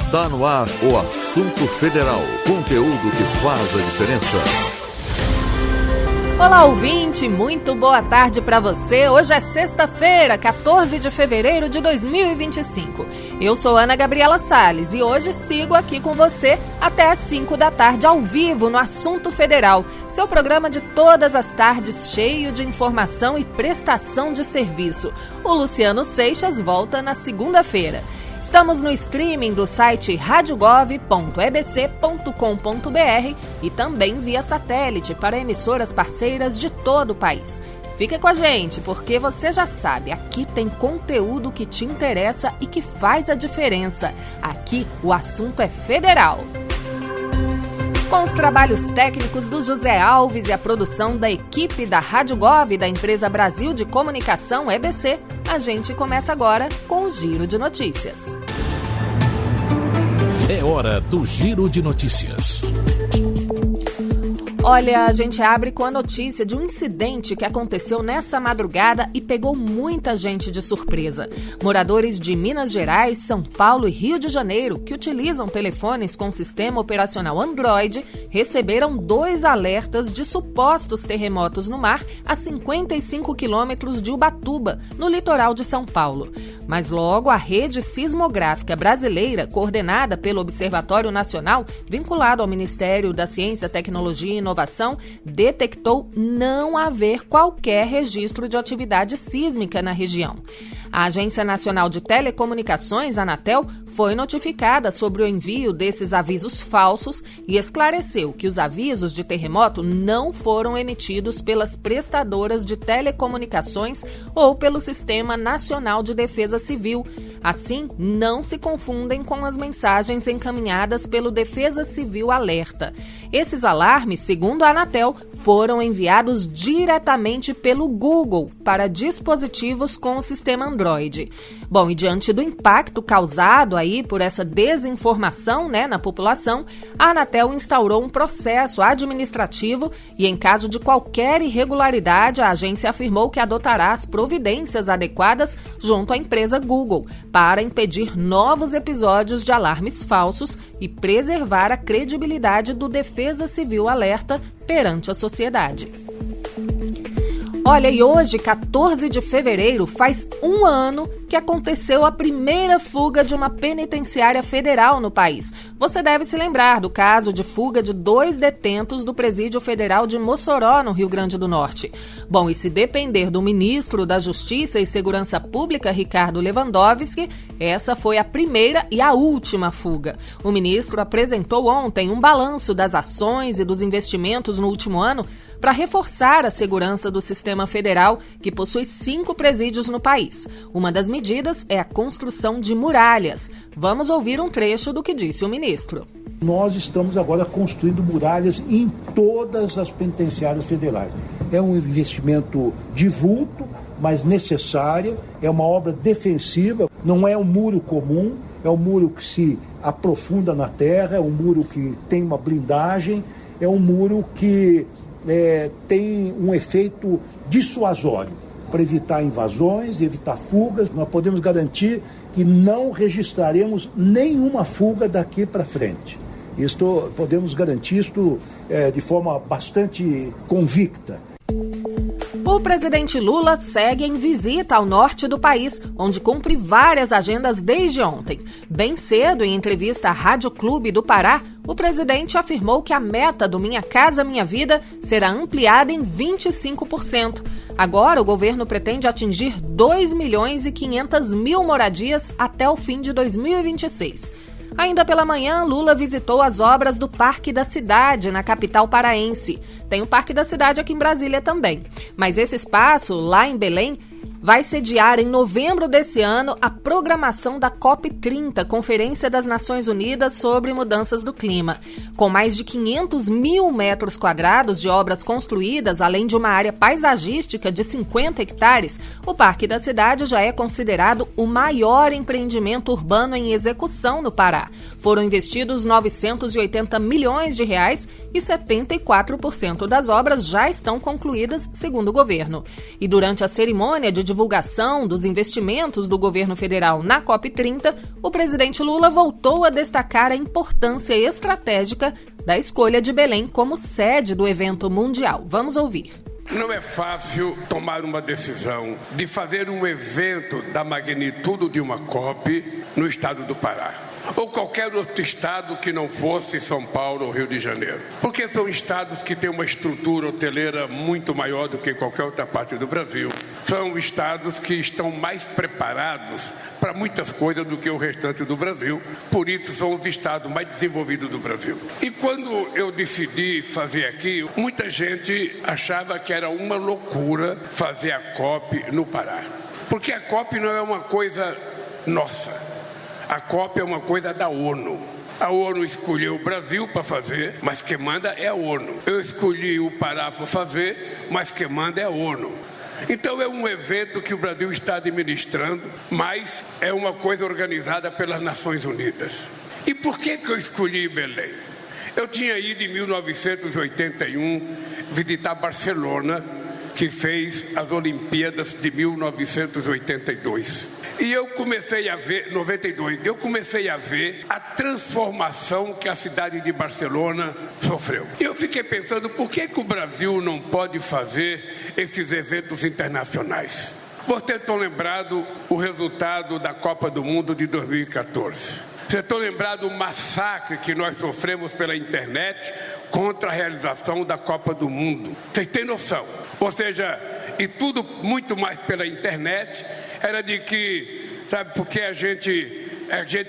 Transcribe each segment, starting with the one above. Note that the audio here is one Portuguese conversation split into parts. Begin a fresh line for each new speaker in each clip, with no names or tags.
Está no ar o Assunto Federal, conteúdo que faz a diferença.
Olá, ouvinte, muito boa tarde para você. Hoje é sexta-feira, 14 de fevereiro de 2025. Eu sou Ana Gabriela Salles e hoje sigo aqui com você até às 5 da tarde, ao vivo no Assunto Federal, seu programa de todas as tardes cheio de informação e prestação de serviço. O Luciano Seixas volta na segunda-feira. Estamos no streaming do site radiogov.ebc.com.br e também via satélite para emissoras parceiras de todo o país. Fica com a gente, porque você já sabe, aqui tem conteúdo que te interessa e que faz a diferença. Aqui o assunto é federal. Com os trabalhos técnicos do José Alves e a produção da equipe da Rádio Gov da empresa Brasil de Comunicação EBC, a gente começa agora com o Giro de Notícias.
É hora do Giro de Notícias.
Olha, a gente abre com a notícia de um incidente que aconteceu nessa madrugada e pegou muita gente de surpresa. Moradores de Minas Gerais, São Paulo e Rio de Janeiro, que utilizam telefones com sistema operacional Android, receberam 2 alertas de supostos terremotos no mar a 55 quilômetros de Ubatuba, no litoral de São Paulo. Mas logo a rede sismográfica brasileira, coordenada pelo Observatório Nacional, vinculado ao Ministério da Ciência, Tecnologia e Inovação, detectou não haver qualquer registro de atividade sísmica na região. A Agência Nacional de Telecomunicações, Anatel, foi notificada sobre o envio desses avisos falsos e esclareceu que os avisos de terremoto não foram emitidos pelas prestadoras de telecomunicações ou pelo Sistema Nacional de Defesa Civil. Assim, não se confundem com as mensagens encaminhadas pelo Defesa Civil Alerta. Esses alarmes, segundo a Anatel, foram enviados diretamente pelo Google para dispositivos com o sistema Android. Bom, e diante do impacto causado aí por essa desinformação, na população, a Anatel instaurou um processo administrativo e, em caso de qualquer irregularidade, a agência afirmou que adotará as providências adequadas junto à empresa Google para impedir novos episódios de alarmes falsos e preservar a credibilidade do Defesa Civil Alerta perante a sociedade. Olha, e hoje, 14 de fevereiro, faz um ano que aconteceu a primeira fuga de uma penitenciária federal no país. Você deve se lembrar do caso de fuga de 2 detentos do Presídio Federal de Mossoró, no Rio Grande do Norte. Bom, e se depender do ministro da Justiça e Segurança Pública, Ricardo Lewandowski, essa foi a primeira e a última fuga. O ministro apresentou ontem um balanço das ações e dos investimentos no último ano para reforçar a segurança do sistema federal, que possui 5 presídios no país. Uma das medidas é a construção de muralhas. Vamos ouvir um trecho do que disse o ministro.
Nós estamos agora construindo muralhas em todas as penitenciárias federais. É um investimento de vulto, mas necessário. É uma obra defensiva, não é um muro comum, é um muro que se aprofunda na terra, é um muro que tem uma blindagem, é um muro que tem um efeito dissuasório para evitar invasões, evitar fugas. Nós podemos garantir que não registraremos nenhuma fuga daqui para frente. Podemos garantir isto de forma bastante convicta.
O presidente Lula segue em visita ao norte do país, onde cumpre várias agendas desde ontem. Bem cedo, em entrevista à Rádio Clube do Pará, o presidente afirmou que a meta do Minha Casa Minha Vida será ampliada em 25%. Agora, o governo pretende atingir 2.500.000 moradias até o fim de 2026. Ainda pela manhã, Lula visitou as obras do Parque da Cidade, na capital paraense. Tem o Parque da Cidade aqui em Brasília também. Mas esse espaço, lá em Belém, vai sediar em novembro desse ano a programação da COP30, Conferência das Nações Unidas sobre Mudanças do Clima. Com mais de 500.000 metros quadrados de obras construídas, além de uma área paisagística de 50 hectares, o Parque da Cidade já é considerado o maior empreendimento urbano em execução no Pará. Foram investidos R$ 980 milhões e 74% das obras já estão concluídas, segundo o governo. E durante a cerimônia de divulgação dos investimentos do governo federal na COP30, o presidente Lula voltou a destacar a importância estratégica da escolha de Belém como sede do evento mundial. Vamos ouvir.
Não é fácil tomar uma decisão de fazer um evento da magnitude de uma COP no estado do Pará, ou qualquer outro estado que não fosse São Paulo ou Rio de Janeiro. Porque são estados que têm uma estrutura hoteleira muito maior do que qualquer outra parte do Brasil. São estados que estão mais preparados para muitas coisas do que o restante do Brasil. Por isso são os estados mais desenvolvidos do Brasil. E quando eu decidi fazer aqui, muita gente achava que era uma loucura fazer a COP no Pará. Porque a COP não é uma coisa nossa. A COP é uma coisa da ONU. A ONU escolheu o Brasil para fazer, mas quem manda é a ONU. Eu escolhi o Pará para fazer, mas quem manda é a ONU. Então é um evento que o Brasil está administrando, mas é uma coisa organizada pelas Nações Unidas. E por que eu escolhi Belém? Eu tinha ido em 1981 visitar Barcelona, que fez as Olimpíadas de 1982. E eu comecei a ver, 92, eu comecei a ver a transformação que a cidade de Barcelona sofreu. E eu fiquei pensando, por que o Brasil não pode fazer esses eventos internacionais? Vocês estão lembrados o resultado da Copa do Mundo de 2014? Vocês estão lembrados do massacre que nós sofremos pela internet contra a realização da Copa do Mundo? Vocês têm noção? Ou seja, e tudo muito mais pela internet, era de que, sabe, porque a gente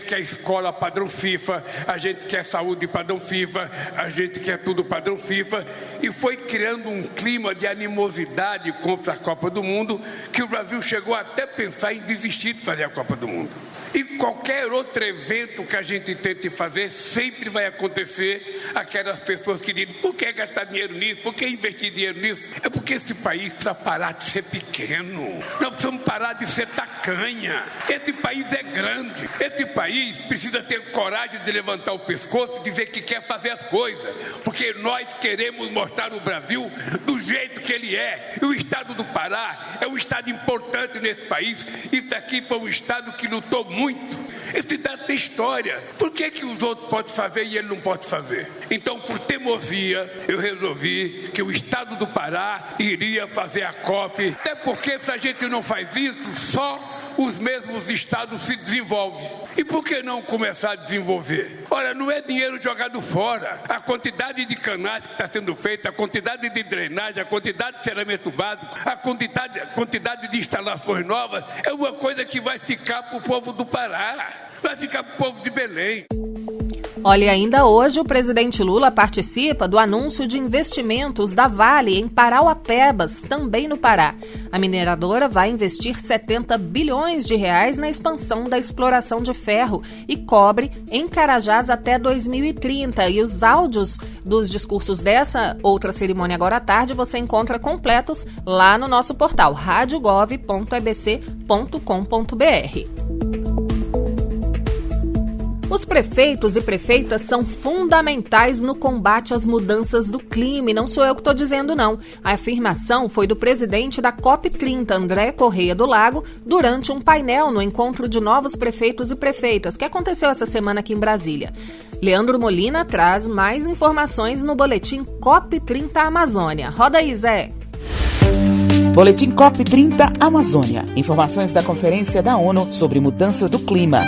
quer escola padrão FIFA, a gente quer saúde padrão FIFA, a gente quer tudo padrão FIFA, e foi criando um clima de animosidade contra a Copa do Mundo, que o Brasil chegou até a pensar em desistir de fazer a Copa do Mundo. E qualquer outro evento que a gente tente fazer, sempre vai acontecer aquelas pessoas que dizem, por que gastar dinheiro nisso, por que investir dinheiro nisso? É porque esse país precisa parar de ser pequeno, nós precisamos parar de ser tacanha. Esse país é grande, esse país precisa ter coragem de levantar o pescoço e dizer que quer fazer as coisas, porque nós queremos mostrar o Brasil do jeito que ele é. E o estado do Pará é um estado importante nesse país. Isso aqui foi um estado que lutou muito. Esse estado tem história. Por que os outros podem fazer e ele não pode fazer? Então, por teimosia, eu resolvi que o estado do Pará iria fazer a COP. Até porque se a gente não faz isso, só os mesmos estados se desenvolvem. E por que não começar a desenvolver? Ora, não é dinheiro jogado fora. A quantidade de canais que está sendo feita, a quantidade de drenagem, a quantidade de saneamento básico, a quantidade de instalações novas, é uma coisa que vai ficar para o povo do Pará, vai ficar para o povo de Belém.
Olha, ainda hoje o presidente Lula participa do anúncio de investimentos da Vale em Parauapebas, também no Pará. A mineradora vai investir 70 bilhões de reais na expansão da exploração de ferro e cobre em Carajás até 2030. E os áudios dos discursos dessa outra cerimônia agora à tarde você encontra completos lá no nosso portal radiogov.ebc.com.br. Os prefeitos e prefeitas são fundamentais no combate às mudanças do clima, e não sou eu que estou dizendo não. A afirmação foi do presidente da COP30, André Correia do Lago, durante um painel no encontro de novos prefeitos e prefeitas, que aconteceu essa semana aqui em Brasília. Leandro Molina traz mais informações no boletim COP30 Amazônia. Roda aí, Zé.
Boletim COP30 Amazônia. Informações da Conferência da ONU sobre Mudança do Clima.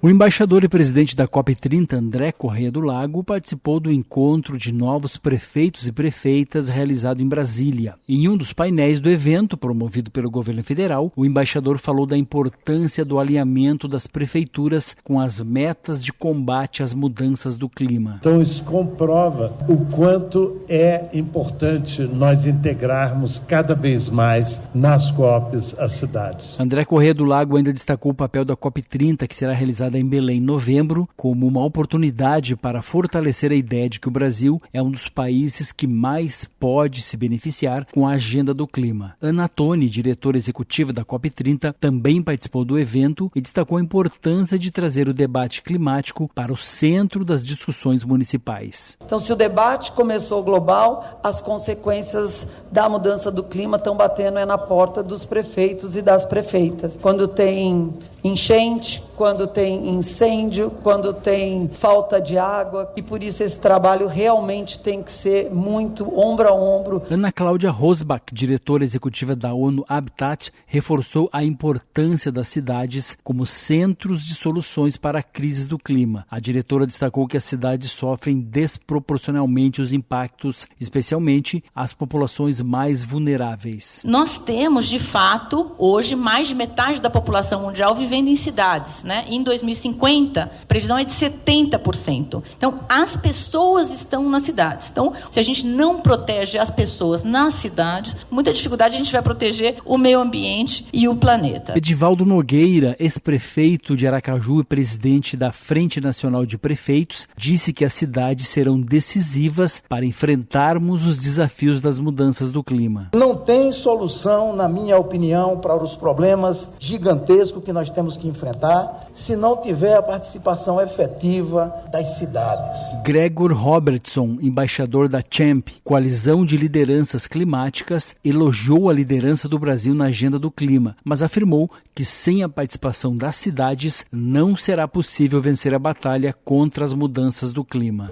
O embaixador e presidente da COP30, André Correia do Lago, participou do encontro de novos prefeitos e prefeitas realizado em Brasília. Em um dos painéis do evento, promovido pelo governo federal, o embaixador falou da importância do alinhamento das prefeituras com as metas de combate às mudanças do clima.
Então isso comprova o quanto é importante nós integrarmos cada vez mais nas COPs as cidades.
André Correia do Lago ainda destacou o papel da COP30, que será realizada anunciada em Belém em novembro como uma oportunidade para fortalecer a ideia de que o Brasil é um dos países que mais pode se beneficiar com a agenda do clima. Ana Toni, diretora executiva da COP30, também participou do evento e destacou a importância de trazer o debate climático para o centro das discussões municipais.
Então, se o debate começou global, as consequências da mudança do clima estão batendo na porta dos prefeitos e das prefeitas. Quando tem enchente, quando tem incêndio, quando tem falta de água, e por isso esse trabalho realmente tem que ser muito ombro a ombro.
Ana Cláudia Rosbach, diretora executiva da ONU Habitat, reforçou a importância das cidades como centros de soluções para a crise do clima. A diretora destacou que as cidades sofrem desproporcionalmente os impactos, especialmente as populações mais vulneráveis.
Nós temos, de fato, hoje, mais de metade da população mundial vivendo em cidades, né? Em 2050, a previsão é de 70%. Então, as pessoas estão nas cidades. Então, se a gente não protege as pessoas nas cidades, muita dificuldade a gente vai proteger o meio ambiente e o planeta.
Edivaldo Nogueira, ex-prefeito de Aracaju e presidente da Frente Nacional de Prefeitos, disse que as cidades serão decisivas para enfrentarmos os desafios das mudanças do clima.
Não tem solução, na minha opinião, para os problemas gigantescos que nós temos que enfrentar se não tiver a participação efetiva das cidades.
Gregor Robertson, embaixador da CHAMP, Coalizão de Lideranças Climáticas, elogiou a liderança do Brasil na agenda do clima, mas afirmou que sem a participação das cidades não será possível vencer a batalha contra as mudanças do clima.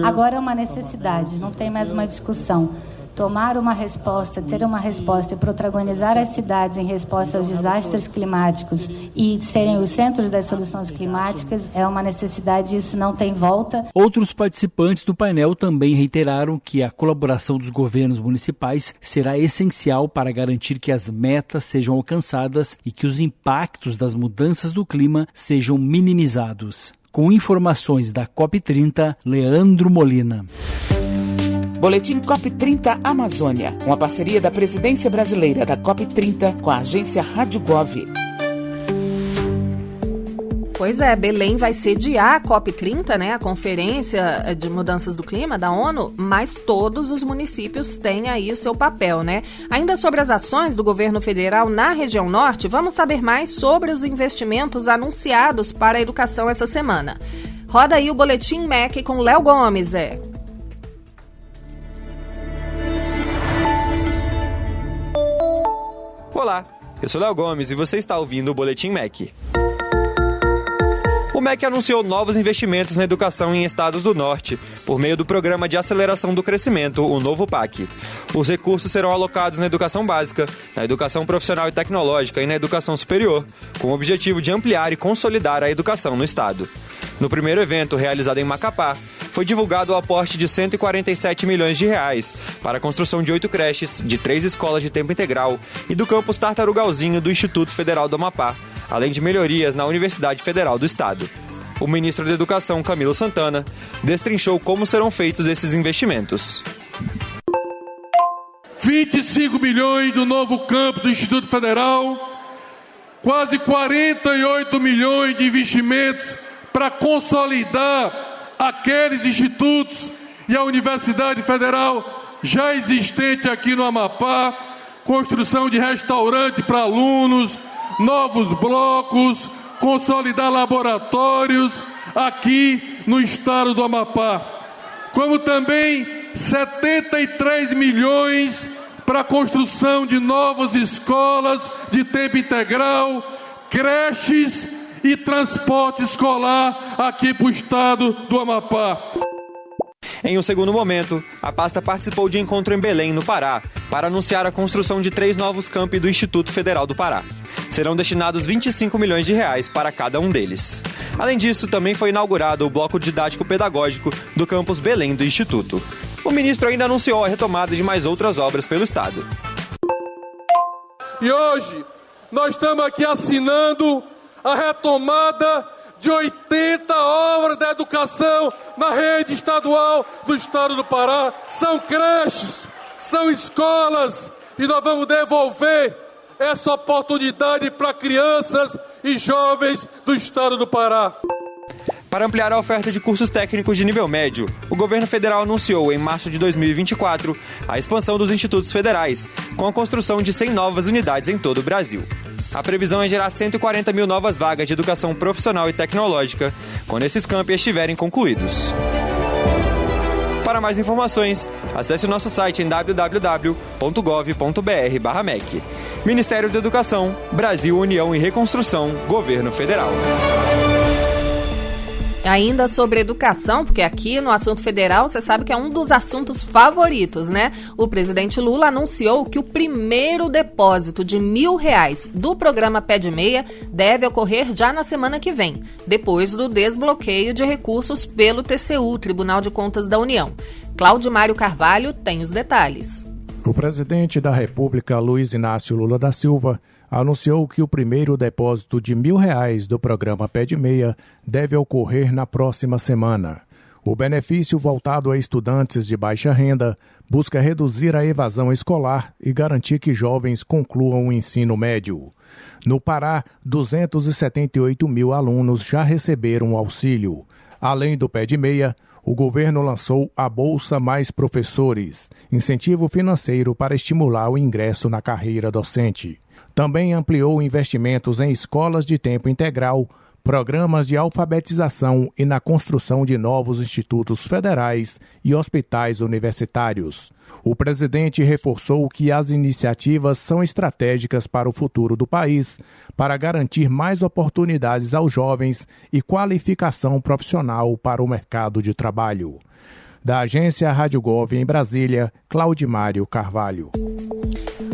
Agora é uma necessidade, não tem mais uma discussão. Tomar uma resposta, ter uma resposta e protagonizar as cidades em resposta aos desastres climáticos e serem os centros das soluções climáticas é uma necessidade, isso não tem volta.
Outros participantes do painel também reiteraram que a colaboração dos governos municipais será essencial para garantir que as metas sejam alcançadas e que os impactos das mudanças do clima sejam minimizados. Com informações da COP30, Leandro Molina.
Boletim COP30 Amazônia, uma parceria da Presidência Brasileira da COP30 com a agência Rádio Gov.
Pois é, Belém vai sediar a COP30, né, a Conferência de Mudanças do Clima da ONU, mas todos os municípios têm aí o seu papel, né? Ainda sobre as ações do governo federal na região norte, vamos saber mais sobre os investimentos anunciados para a educação essa semana. Roda aí o Boletim MEC com Léo Gomes,
Olá, eu sou Léo Gomes e você está ouvindo o Boletim MEC. O MEC anunciou novos investimentos na educação em estados do Norte, por meio do Programa de Aceleração do Crescimento, o novo PAC. Os recursos serão alocados na educação básica, na educação profissional e tecnológica e na educação superior, com o objetivo de ampliar e consolidar a educação no estado. No primeiro evento, realizado em Macapá, foi divulgado o aporte de R$147 milhões para a construção de 8 creches, de 3 escolas de tempo integral e do campus Tartarugalzinho do Instituto Federal do Amapá, além de melhorias na Universidade Federal do Estado. O ministro da Educação, Camilo Santana, destrinchou como serão feitos esses investimentos.
25 milhões do novo campus do Instituto Federal, quase 48 milhões de investimentos para consolidar aqueles institutos e a Universidade Federal já existente aqui no Amapá, construção de restaurante para alunos, novos blocos, consolidar laboratórios aqui no estado do Amapá. Como também 73 milhões para a construção de novas escolas de tempo integral, creches e transporte escolar aqui para o estado do Amapá.
Em um segundo momento, a pasta participou de encontro em Belém, no Pará, para anunciar a construção de 3 novos campi do Instituto Federal do Pará. Serão destinados R$25 milhões para cada um deles. Além disso, também foi inaugurado o bloco didático-pedagógico do campus Belém do Instituto. O ministro ainda anunciou a retomada de mais outras obras pelo estado.
E hoje, nós estamos aqui assinando a retomada de 80 obras da educação na rede estadual do estado do Pará. São creches, são escolas, e nós vamos devolver essa oportunidade para crianças e jovens do estado do Pará.
Para ampliar a oferta de cursos técnicos de nível médio, o governo federal anunciou em março de 2024 a expansão dos institutos federais, com a construção de 100 novas unidades em todo o Brasil. A previsão é gerar 140 mil novas vagas de educação profissional e tecnológica, quando esses campi estiverem concluídos. Para mais informações, acesse o nosso site em www.gov.br/MEC. Ministério da Educação, Brasil, União e Reconstrução, Governo Federal.
Ainda sobre educação, porque aqui no assunto federal você sabe que é um dos assuntos favoritos, né? O presidente Lula anunciou que o primeiro depósito de R$1.000 do programa Pé de Meia deve ocorrer já na semana que vem, depois do desbloqueio de recursos pelo TCU, Tribunal de Contas da União. Claudimário Carvalho tem os detalhes.
O presidente da República, Luiz Inácio Lula da Silva, anunciou que o primeiro depósito de R$1.000 do programa Pé de Meia deve ocorrer na próxima semana. O benefício voltado a estudantes de baixa renda busca reduzir a evasão escolar e garantir que jovens concluam o ensino médio. No Pará, 278 mil alunos já receberam o auxílio. Além do Pé de Meia, o governo lançou a Bolsa Mais Professores, incentivo financeiro para estimular o ingresso na carreira docente. Também ampliou investimentos em escolas de tempo integral, programas de alfabetização e na construção de novos institutos federais e hospitais universitários. O presidente reforçou que as iniciativas são estratégicas para o futuro do país, para garantir mais oportunidades aos jovens e qualificação profissional para o mercado de trabalho. Da agência Rádio Gov em Brasília, Claudimário Carvalho.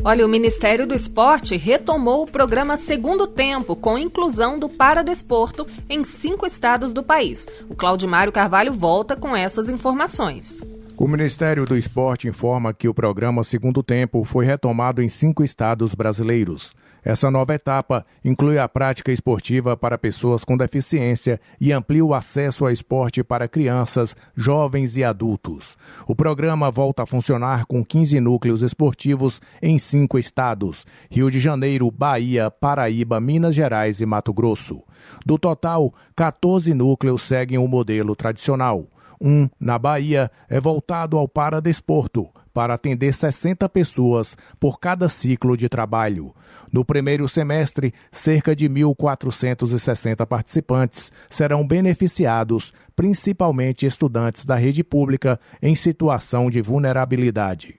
Olha, o Ministério do Esporte retomou o programa Segundo Tempo, com inclusão do Paradesporto em 5 estados do país. O Claudimário Carvalho volta com essas informações.
O Ministério do Esporte informa que o programa Segundo Tempo foi retomado em 5 estados brasileiros. Essa nova etapa inclui a prática esportiva para pessoas com deficiência e amplia o acesso ao esporte para crianças, jovens e adultos. O programa volta a funcionar com 15 núcleos esportivos em 5 estados: Rio de Janeiro, Bahia, Paraíba, Minas Gerais e Mato Grosso. Do total, 14 núcleos seguem o modelo tradicional. Um, na Bahia, é voltado ao paradesporto, para atender 60 pessoas por cada ciclo de trabalho. No primeiro semestre, cerca de 1.460 participantes serão beneficiados, principalmente estudantes da rede pública em situação de vulnerabilidade.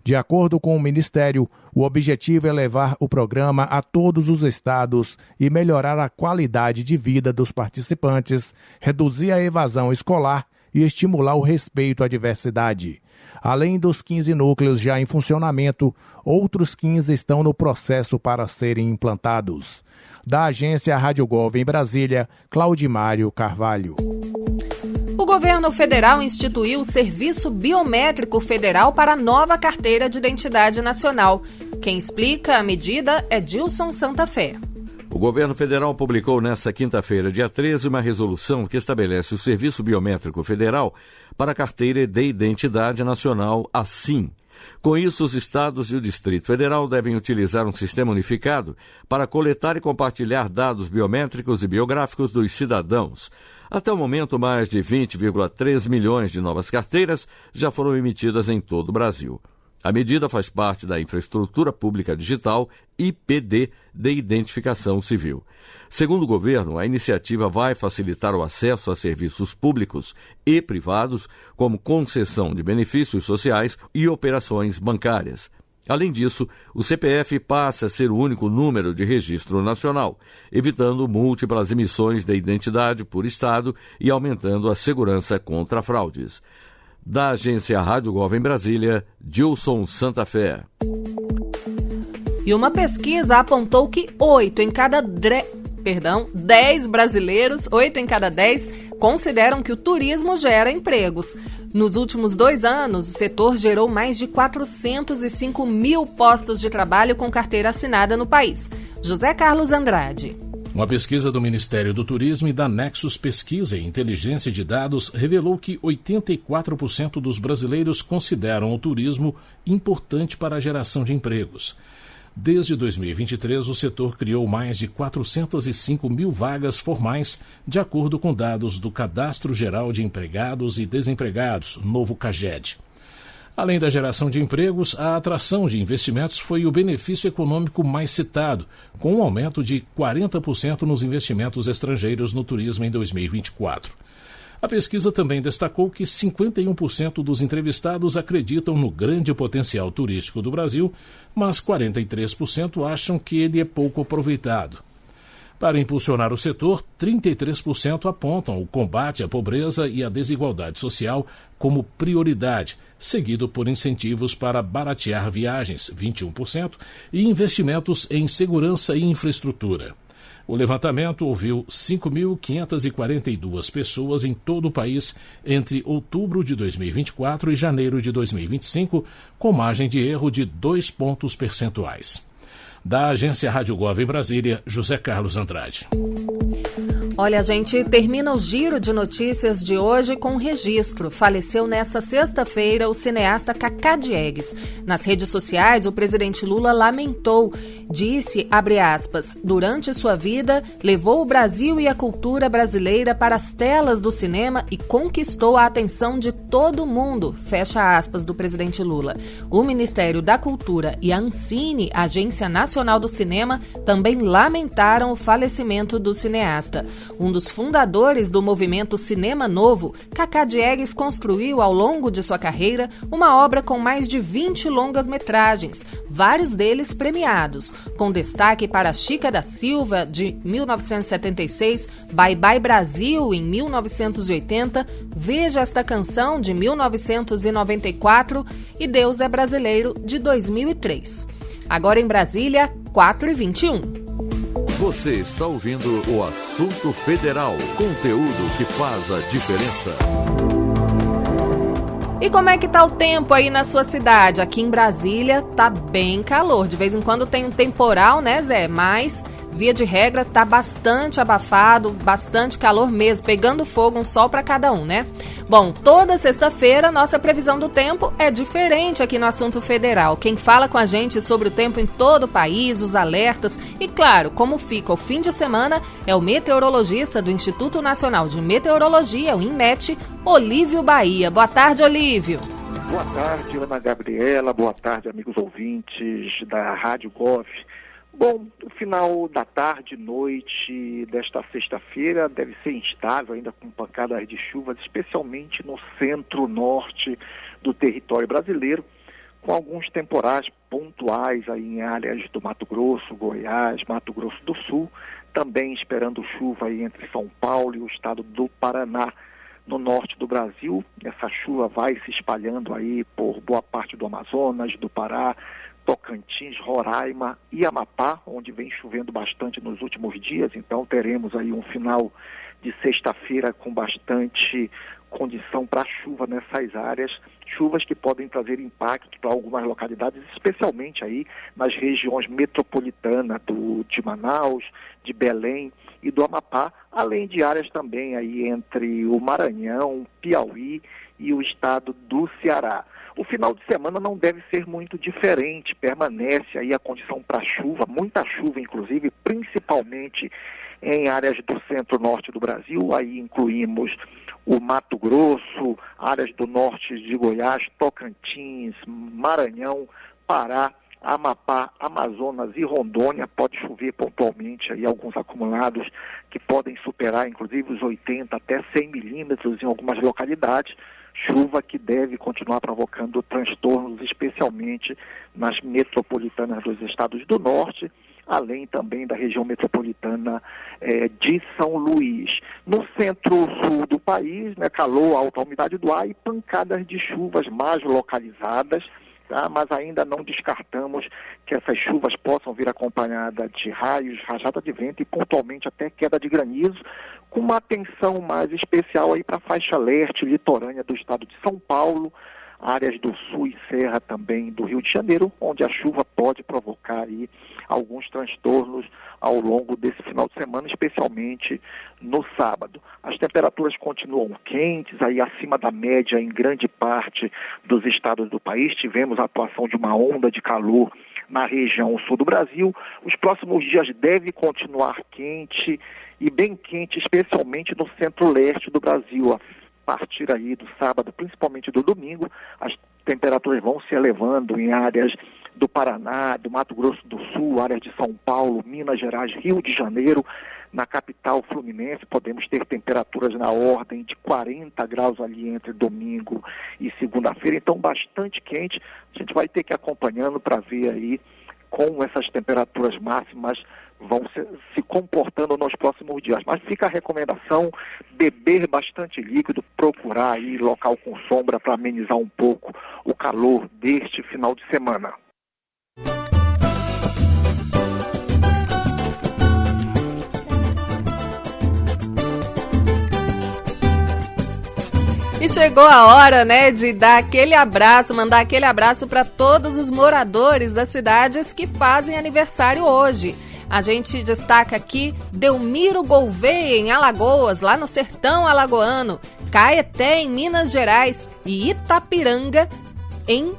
De acordo com o Ministério, o objetivo é levar o programa a todos os estados e melhorar a qualidade de vida dos participantes, reduzir a evasão escolar e estimular o respeito à diversidade. Além dos 15 núcleos já em funcionamento, outros 15 estão no processo para serem implantados. Da agência Rádio Gov em Brasília, Claudimário Carvalho.
O governo federal instituiu o Serviço Biométrico Federal para a nova Carteira de Identidade Nacional. Quem explica a medida é Dilson Santa Fé.
O governo federal publicou nesta quinta-feira, dia 13, uma resolução que estabelece o Serviço Biométrico Federal para a Carteira de Identidade Nacional, a SIN. Com isso, os estados e o Distrito Federal devem utilizar um sistema unificado para coletar e compartilhar dados biométricos e biográficos dos cidadãos. Até o momento, mais de 20,3 milhões de novas carteiras já foram emitidas em todo o Brasil. A medida faz parte da Infraestrutura Pública Digital, IPD, de Identificação Civil. Segundo o governo, a iniciativa vai facilitar o acesso a serviços públicos e privados, como concessão de benefícios sociais e operações bancárias. Além disso, o CPF passa a ser o único número de registro nacional, evitando múltiplas emissões de identidade por estado e aumentando a segurança contra fraudes. Da agência Rádio Gov em Brasília, Dilson Santa Fé.
E uma pesquisa apontou que 8 em cada 10 brasileiros, 8 em cada 10, consideram que o turismo gera empregos. Nos últimos 2 anos, o setor gerou mais de 405 mil postos de trabalho com carteira assinada no país. José Carlos Andrade.
Uma pesquisa do Ministério do Turismo e da Nexus Pesquisa e Inteligência de Dados revelou que 84% dos brasileiros consideram o turismo importante para a geração de empregos. Desde 2023, o setor criou mais de 405 mil vagas formais, de acordo com dados do Cadastro Geral de Empregados e Desempregados, novo CAGED. Além da geração de empregos, a atração de investimentos foi o benefício econômico mais citado, com um aumento de 40% nos investimentos estrangeiros no turismo em 2024. A pesquisa também destacou que 51% dos entrevistados acreditam no grande potencial turístico do Brasil, mas 43% acham que ele é pouco aproveitado. Para impulsionar o setor, 33% apontam o combate à pobreza e à desigualdade social como prioridade, seguido por incentivos para baratear viagens, 21%, e investimentos em segurança e infraestrutura. O levantamento ouviu 5.542 pessoas em todo o país entre outubro de 2024 e janeiro de 2025, com margem de erro de 2 pontos percentuais. Da agência Rádio Gov em Brasília, José Carlos Andrade.
Olha, a gente termina o giro de notícias de hoje com um registro. Faleceu nesta sexta-feira o cineasta Cacá Diegues. Nas redes sociais, o presidente Lula lamentou. Disse, abre aspas, durante sua vida, levou o Brasil e a cultura brasileira para as telas do cinema e conquistou a atenção de todo mundo, fecha aspas, do presidente Lula. O Ministério da Cultura e a Ancine, Agência Nacional do Cinema, também lamentaram o falecimento do cineasta. Um dos fundadores do movimento Cinema Novo, Cacá Diegues construiu ao longo de sua carreira uma obra com mais de 20 longas-metragens, vários deles premiados, com destaque para Chica da Silva, de 1976, Bye Bye Brasil, em 1980, Veja Esta Canção, de 1994 e Deus é Brasileiro, de 2003. Agora em Brasília, 4h21.
Você está ouvindo o Assunto Federal, conteúdo que faz a diferença.
E como é que tá o tempo aí na sua cidade? Aqui em Brasília tá bem calor. De vez em quando tem um temporal, né, Zé? Mas, via de regra, tá bastante abafado, bastante calor mesmo, pegando fogo, um sol para cada um, né? Bom, toda sexta-feira, nossa previsão do tempo é diferente aqui no Assunto Federal. Quem fala com a gente sobre o tempo em todo o país, os alertas e, claro, como fica o fim de semana, é o meteorologista do Instituto Nacional de Meteorologia, o INMET, Olívio Bahia. Boa tarde, Olívio.
Boa tarde, Ana Gabriela. Boa tarde, amigos ouvintes da Rádio Gov. Bom, o final da tarde, noite desta sexta-feira deve ser instável, ainda com pancadas de chuvas, especialmente no centro-norte do território brasileiro, com alguns temporais pontuais aí em áreas do Mato Grosso, Goiás, Mato Grosso do Sul, também esperando chuva aí entre São Paulo e o estado do Paraná. No norte do Brasil, essa chuva vai se espalhando aí por boa parte do Amazonas, do Pará, Tocantins, Roraima e Amapá, onde vem chovendo bastante nos últimos dias. Então teremos aí um final de sexta-feira com bastante condição para chuva nessas áreas, chuvas que podem trazer impacto para algumas localidades, especialmente aí nas regiões metropolitanas de Manaus, de Belém e do Amapá, além de áreas também aí entre o Maranhão, Piauí e o estado do Ceará. O final de semana não deve ser muito diferente, permanece aí a condição para chuva, muita chuva inclusive, principalmente em áreas do centro-norte do Brasil, aí incluímos o Mato Grosso, áreas do norte de Goiás, Tocantins, Maranhão, Pará, Amapá, Amazonas e Rondônia. Pode chover pontualmente aí alguns acumulados que podem superar inclusive os 80 até 100 milímetros em algumas localidades. Chuva que deve continuar provocando transtornos, especialmente nas metropolitanas dos estados do norte, além também da região metropolitana de São Luís. No centro-sul do país, né, calor, alta umidade do ar e pancadas de chuvas mais localizadas, tá? Mas ainda não descartamos que essas chuvas possam vir acompanhadas de raios, rajada de vento e pontualmente até queda de granizo, com uma atenção mais especial aí para a faixa leste litorânea do estado de São Paulo, áreas do sul e serra também do Rio de Janeiro, onde a chuva pode provocar aí alguns transtornos ao longo desse final de semana, especialmente no sábado. As temperaturas continuam quentes, aí acima da média em grande parte dos estados do país. Tivemos a atuação de uma onda de calor na região sul do Brasil. Os próximos dias devem continuar quente e bem quente, especialmente no centro-leste do Brasil. A partir aí do sábado, principalmente do domingo, as temperaturas vão se elevando em áreas do Paraná, do Mato Grosso do Sul, áreas de São Paulo, Minas Gerais, Rio de Janeiro. Na capital fluminense podemos ter temperaturas na ordem de 40 graus ali entre domingo e segunda-feira, então bastante quente. A gente vai ter que ir acompanhando para ver aí como essas temperaturas máximas vão se comportando nos próximos dias. Mas fica a recomendação, beber bastante líquido, procurar aí local com sombra para amenizar um pouco o calor deste final de semana.
E chegou a hora, né, de dar aquele abraço, mandar aquele abraço para todos os moradores das cidades que fazem aniversário hoje. A gente destaca aqui Delmiro Gouveia, em Alagoas, lá no sertão alagoano, Caeté, em Minas Gerais, e Itapiranga, em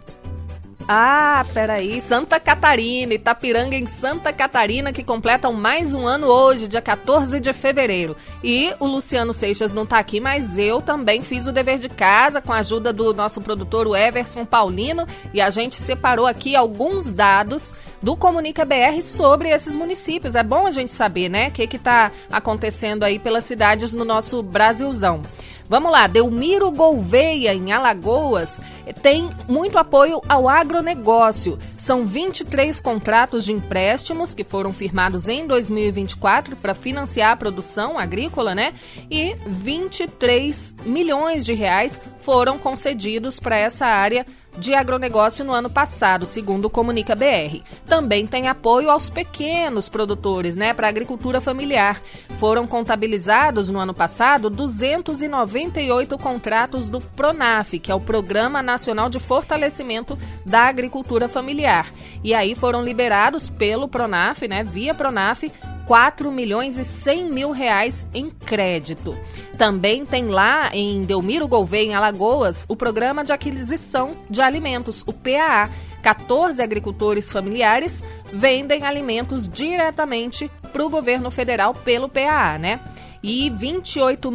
Santa Catarina, Itapiranga em Santa Catarina, que completam mais um ano hoje, dia 14 de fevereiro. E o Luciano Seixas não tá aqui, mas eu também fiz o dever de casa com a ajuda do nosso produtor, o Everson Paulino, e a gente separou aqui alguns dados do Comunica BR sobre esses municípios. É bom a gente saber, né, o que tá acontecendo aí pelas cidades no nosso Brasilzão. Vamos lá, Delmiro Gouveia, em Alagoas, tem muito apoio ao agronegócio. São 23 contratos de empréstimos que foram firmados em 2024 para financiar a produção agrícola, né? E 23 milhões de reais foram concedidos para essa área de agronegócio no ano passado, segundo o Comunica BR. Também tem apoio aos pequenos produtores, né, para a agricultura familiar. Foram contabilizados no ano passado 298 contratos do PRONAF, que é o Programa Nacional de Fortalecimento da Agricultura Familiar. E aí foram liberados pelo PRONAF, né, via PRONAF, 4 milhões e 100 mil reais em crédito. Também tem lá em Delmiro Gouveia, em Alagoas, o Programa de Aquisição de Alimentos, o PAA. 14 agricultores familiares vendem alimentos diretamente para o governo federal pelo PAA, né? E 28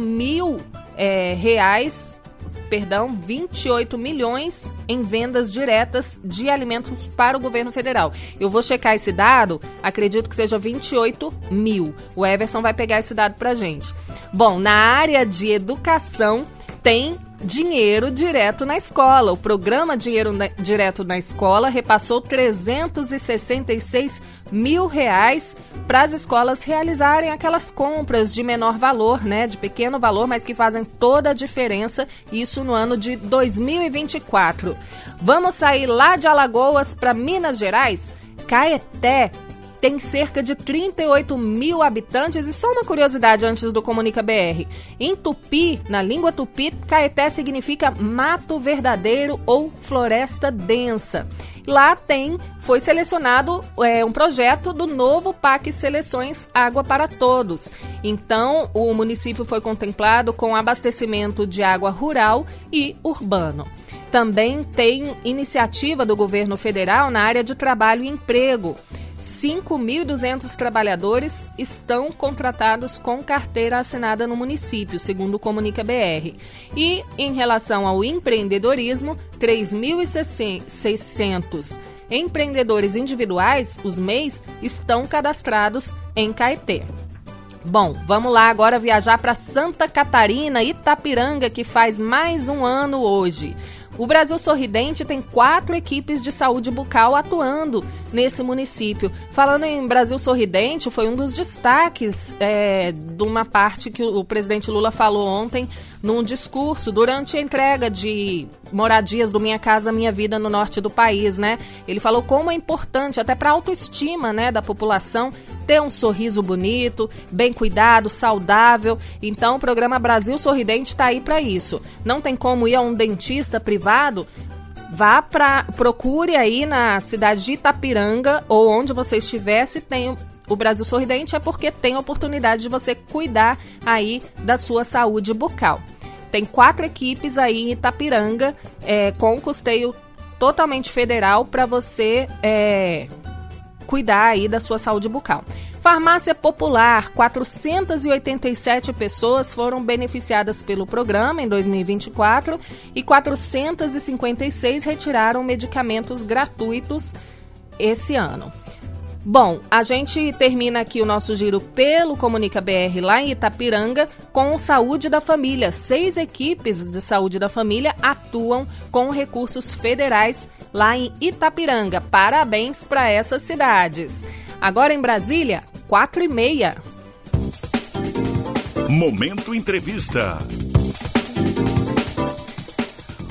milhões em vendas diretas de alimentos para o governo federal. Eu vou checar esse dado, acredito que seja 28 mil. O Everson vai pegar esse dado pra gente. Bom, na área de educação tem dinheiro direto na escola. O programa Dinheiro Direto na Escola repassou 366 mil reais para as escolas realizarem aquelas compras de menor valor, né, de pequeno valor, mas que fazem toda a diferença, isso no ano de 2024. Vamos sair lá de Alagoas para Minas Gerais? Caeté tem cerca de 38 mil habitantes e só uma curiosidade antes do Comunica BR. Em Tupi, na língua tupi, Caeté significa mato verdadeiro ou floresta densa. Lá foi selecionado um projeto do novo PAC Seleções Água para Todos. Então, o município foi contemplado com abastecimento de água rural e urbano. Também tem iniciativa do governo federal na área de trabalho e emprego. 5.200 trabalhadores estão contratados com carteira assinada no município, segundo o Comunica BR. E, em relação ao empreendedorismo, 3.600 empreendedores individuais, os MEIs, estão cadastrados em Caeté. Bom, vamos lá agora viajar para Santa Catarina, Itapiranga, que faz mais um ano hoje. O Brasil Sorridente tem 4 equipes de saúde bucal atuando nesse município. Falando em Brasil Sorridente, foi um dos destaques de uma parte que o presidente Lula falou ontem num discurso durante a entrega de moradias do Minha Casa Minha Vida no norte do país, né? Ele falou como é importante, até para a autoestima, né, da população, ter um sorriso bonito, bem cuidado, saudável. Então, o programa Brasil Sorridente está aí para isso. Não tem como ir a um dentista privado? Procure aí na cidade de Itapiranga ou onde você estiver, se tem o Brasil Sorridente, é porque tem a oportunidade de você cuidar aí da sua saúde bucal. Tem 4 equipes aí em Itapiranga com custeio totalmente federal para você cuidar aí da sua saúde bucal. Farmácia Popular, 487 pessoas foram beneficiadas pelo programa em 2024 e 456 retiraram medicamentos gratuitos esse ano. Bom, a gente termina aqui o nosso giro pelo Comunica BR lá em Itapiranga com Saúde da Família. 6 equipes de Saúde da Família atuam com recursos federais lá em Itapiranga. Parabéns para essas cidades. Agora em Brasília, 4h30.
Momento Entrevista.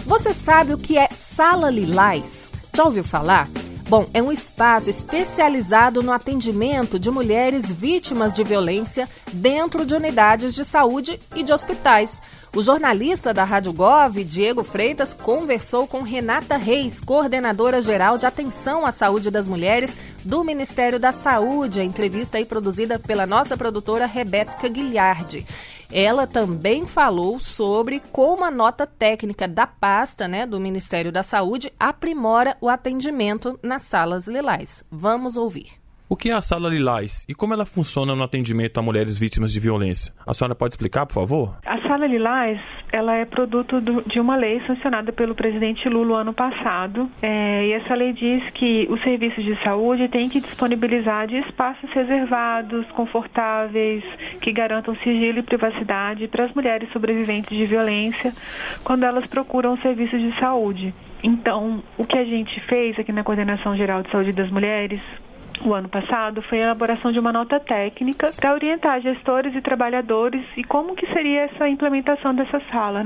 Você sabe o que é Sala Lilás? Já ouviu falar? Bom, é um espaço especializado no atendimento de mulheres vítimas de violência dentro de unidades de saúde e de hospitais. O jornalista da Rádio Gov, Diego Freitas, conversou com Renata Reis, coordenadora geral de atenção à saúde das mulheres do Ministério da Saúde. A entrevista aí produzida pela nossa produtora Rebeca Guilhardi. Ela também falou sobre como a nota técnica da pasta, do Ministério da Saúde aprimora o atendimento nas salas lilás. Vamos ouvir.
O que é a Sala Lilás e como ela funciona no atendimento a mulheres vítimas de violência? A senhora pode explicar, por favor?
A Sala Lilás, ela é produto de uma lei sancionada pelo presidente Lula ano passado. E essa lei diz que os serviços de saúde têm que disponibilizar de espaços reservados, confortáveis, que garantam sigilo e privacidade para as mulheres sobreviventes de violência quando elas procuram serviços de saúde. Então, o que a gente fez aqui na Coordenação Geral de Saúde das Mulheres o ano passado foi a elaboração de uma nota técnica para orientar gestores e trabalhadores e como que seria essa implementação dessa sala,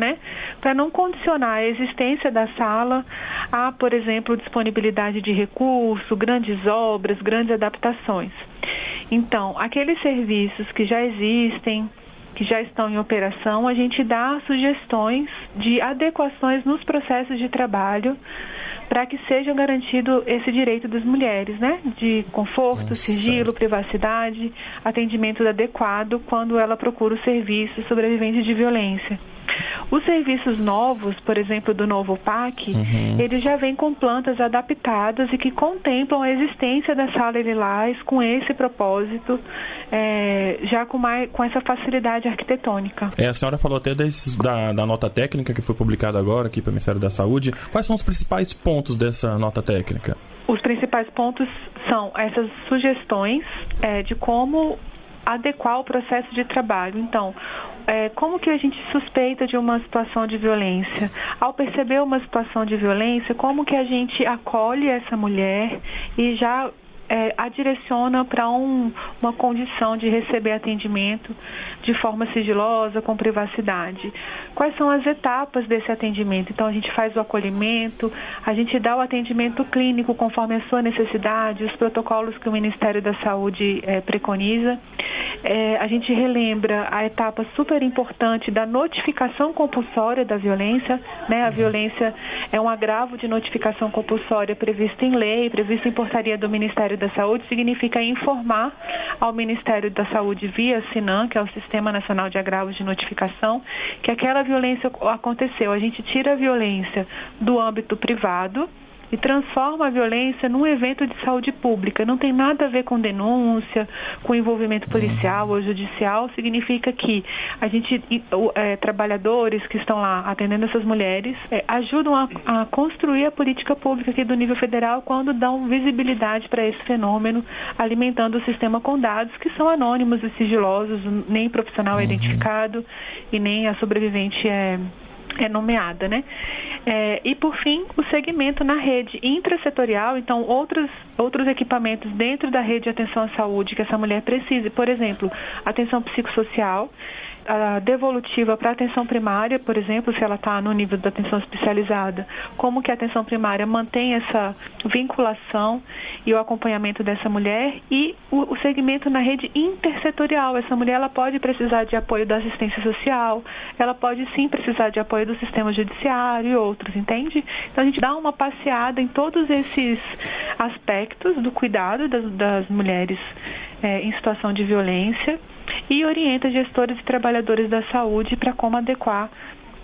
para não condicionar a existência da sala a, por exemplo, disponibilidade de recurso, grandes obras, grandes adaptações. Então, aqueles serviços que já existem, que já estão em operação, a gente dá sugestões de adequações nos processos de trabalho para que seja garantido esse direito das mulheres, de conforto, sigilo, privacidade, atendimento adequado quando ela procura o serviço sobrevivente de violência. Os serviços novos, por exemplo, do novo PAC, ele já vem com plantas adaptadas e que contemplam a existência da Sala Lilás com esse propósito, já com essa facilidade arquitetônica.
A senhora falou até da nota técnica que foi publicada agora aqui pelo Ministério da Saúde. Quais são os principais pontos dessa nota técnica?
Os principais pontos são essas sugestões de como adequar o processo de trabalho. Então, como que a gente suspeita de uma situação de violência? Ao perceber uma situação de violência, como que a gente acolhe essa mulher e já a direciona para uma condição de receber atendimento de forma sigilosa, com privacidade. Quais são as etapas desse atendimento? Então, a gente faz o acolhimento, a gente dá o atendimento clínico conforme a sua necessidade, os protocolos que o Ministério da Saúde preconiza. A gente relembra a etapa super importante da notificação compulsória da violência. A violência é um agravo de notificação compulsória previsto em lei, previsto em portaria do Ministério da Saúde, significa informar ao Ministério da Saúde via SINAM, que é o Sistema Nacional de Agravos de Notificação, que aquela violência aconteceu. A gente tira a violência do âmbito privado e transforma a violência num evento de saúde pública. Não tem nada a ver com denúncia, com envolvimento policial ou judicial. Significa que a gente, trabalhadores que estão lá atendendo essas mulheres, ajudam a construir a política pública aqui do nível federal quando dão visibilidade para esse fenômeno, alimentando o sistema com dados que são anônimos e sigilosos, nem profissional é identificado e nem a sobrevivente é nomeada, e, por fim, o segmento na rede intrasetorial, então, outros equipamentos dentro da rede de atenção à saúde que essa mulher precise, por exemplo, atenção psicossocial, a devolutiva para a atenção primária, por exemplo, se ela está no nível da atenção especializada, como que a atenção primária mantém essa vinculação e o acompanhamento dessa mulher, e o segmento na rede intersetorial. Essa mulher ela pode precisar de apoio da assistência social, ela pode sim precisar de apoio do sistema judiciário e outros, entende? Então a gente dá uma passeada em todos esses aspectos do cuidado das mulheres em situação de violência e orienta gestores e trabalhadores da saúde para como adequar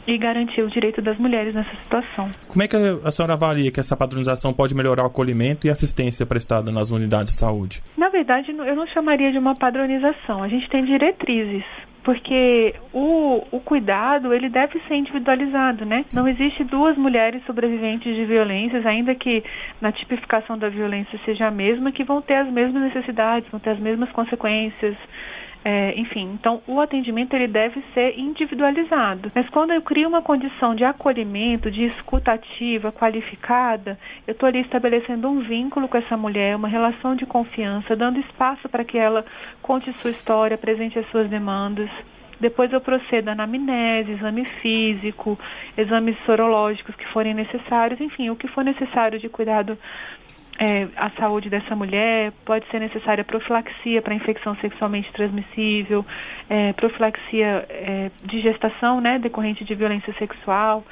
e garantir o direito das mulheres nessa situação.
Como é que a senhora avalia que essa padronização pode melhorar o acolhimento e assistência prestada nas unidades de saúde?
Na verdade, eu não chamaria de uma padronização. A gente tem diretrizes, porque o cuidado, ele deve ser individualizado, né? Não existe duas mulheres sobreviventes de violências, ainda que na tipificação da violência seja a mesma, que vão ter as mesmas necessidades, vão ter as mesmas consequências. Enfim, então o atendimento ele deve ser individualizado. Mas quando eu crio uma condição de acolhimento, de escuta ativa, qualificada, eu estou ali estabelecendo um vínculo com essa mulher, uma relação de confiança, dando espaço para que ela conte sua história, apresente as suas demandas. Depois eu procedo a anamnese, exame físico, exames sorológicos que forem necessários, enfim, o que for necessário de cuidado a saúde dessa mulher. Pode ser necessária profilaxia para infecção sexualmente transmissível, profilaxia de gestação, né, decorrente de violência sexual,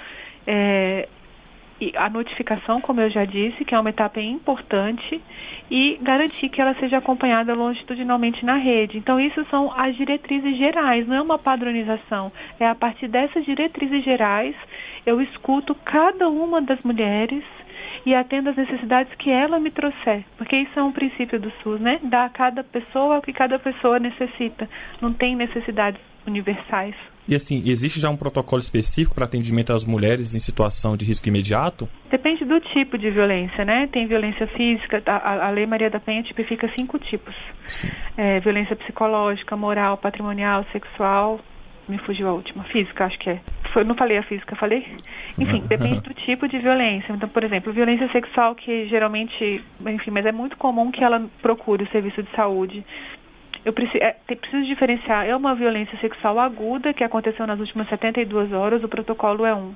e a notificação, como eu já disse, que é uma etapa importante, e garantir que ela seja acompanhada longitudinalmente na rede. Então, isso são as diretrizes gerais, não é uma padronização. É a partir dessas diretrizes gerais, eu escuto cada uma das mulheres e atendo às necessidades que ela me trouxer, porque isso é um princípio do SUS, né? Dar a cada pessoa o que cada pessoa necessita. Não tem necessidades universais.
E assim, existe já um protocolo específico para atendimento às mulheres em situação de risco imediato?
Depende do tipo de violência, né? Tem violência física, a Lei Maria da Penha tipifica 5 tipos. Violência psicológica, moral, patrimonial, sexual. Me fugiu a última. Física, acho que é. Não falei a física, falei? Enfim, depende do tipo de violência. Então, por exemplo, violência sexual, que geralmente, enfim, mas é muito comum que ela procure o serviço de saúde. Eu preciso diferenciar. É uma violência sexual aguda, que aconteceu nas últimas 72 horas, o protocolo é um.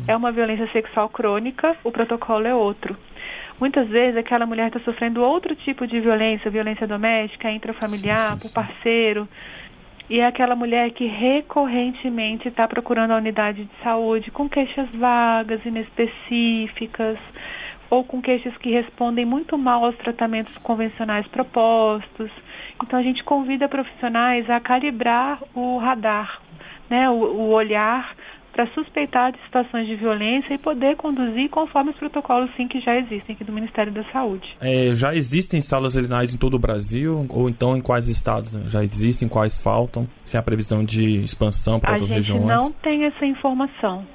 É uma violência sexual crônica, o protocolo é outro. Muitas vezes aquela mulher está sofrendo outro tipo de violência, violência doméstica, intrafamiliar, por parceiro. E é aquela mulher que recorrentemente está procurando a unidade de saúde com queixas vagas, inespecíficas, ou com queixas que respondem muito mal aos tratamentos convencionais propostos. Então a gente convida profissionais a calibrar o radar, né, o olhar, para suspeitar de situações de violência e poder conduzir conforme os protocolos, sim, que já existem aqui do Ministério da Saúde.
Já existem salas velinais em todo o Brasil? Ou então em quais estados? Já existem? Quais faltam? Se há previsão de expansão para outras regiões?
A gente não tem essa informação.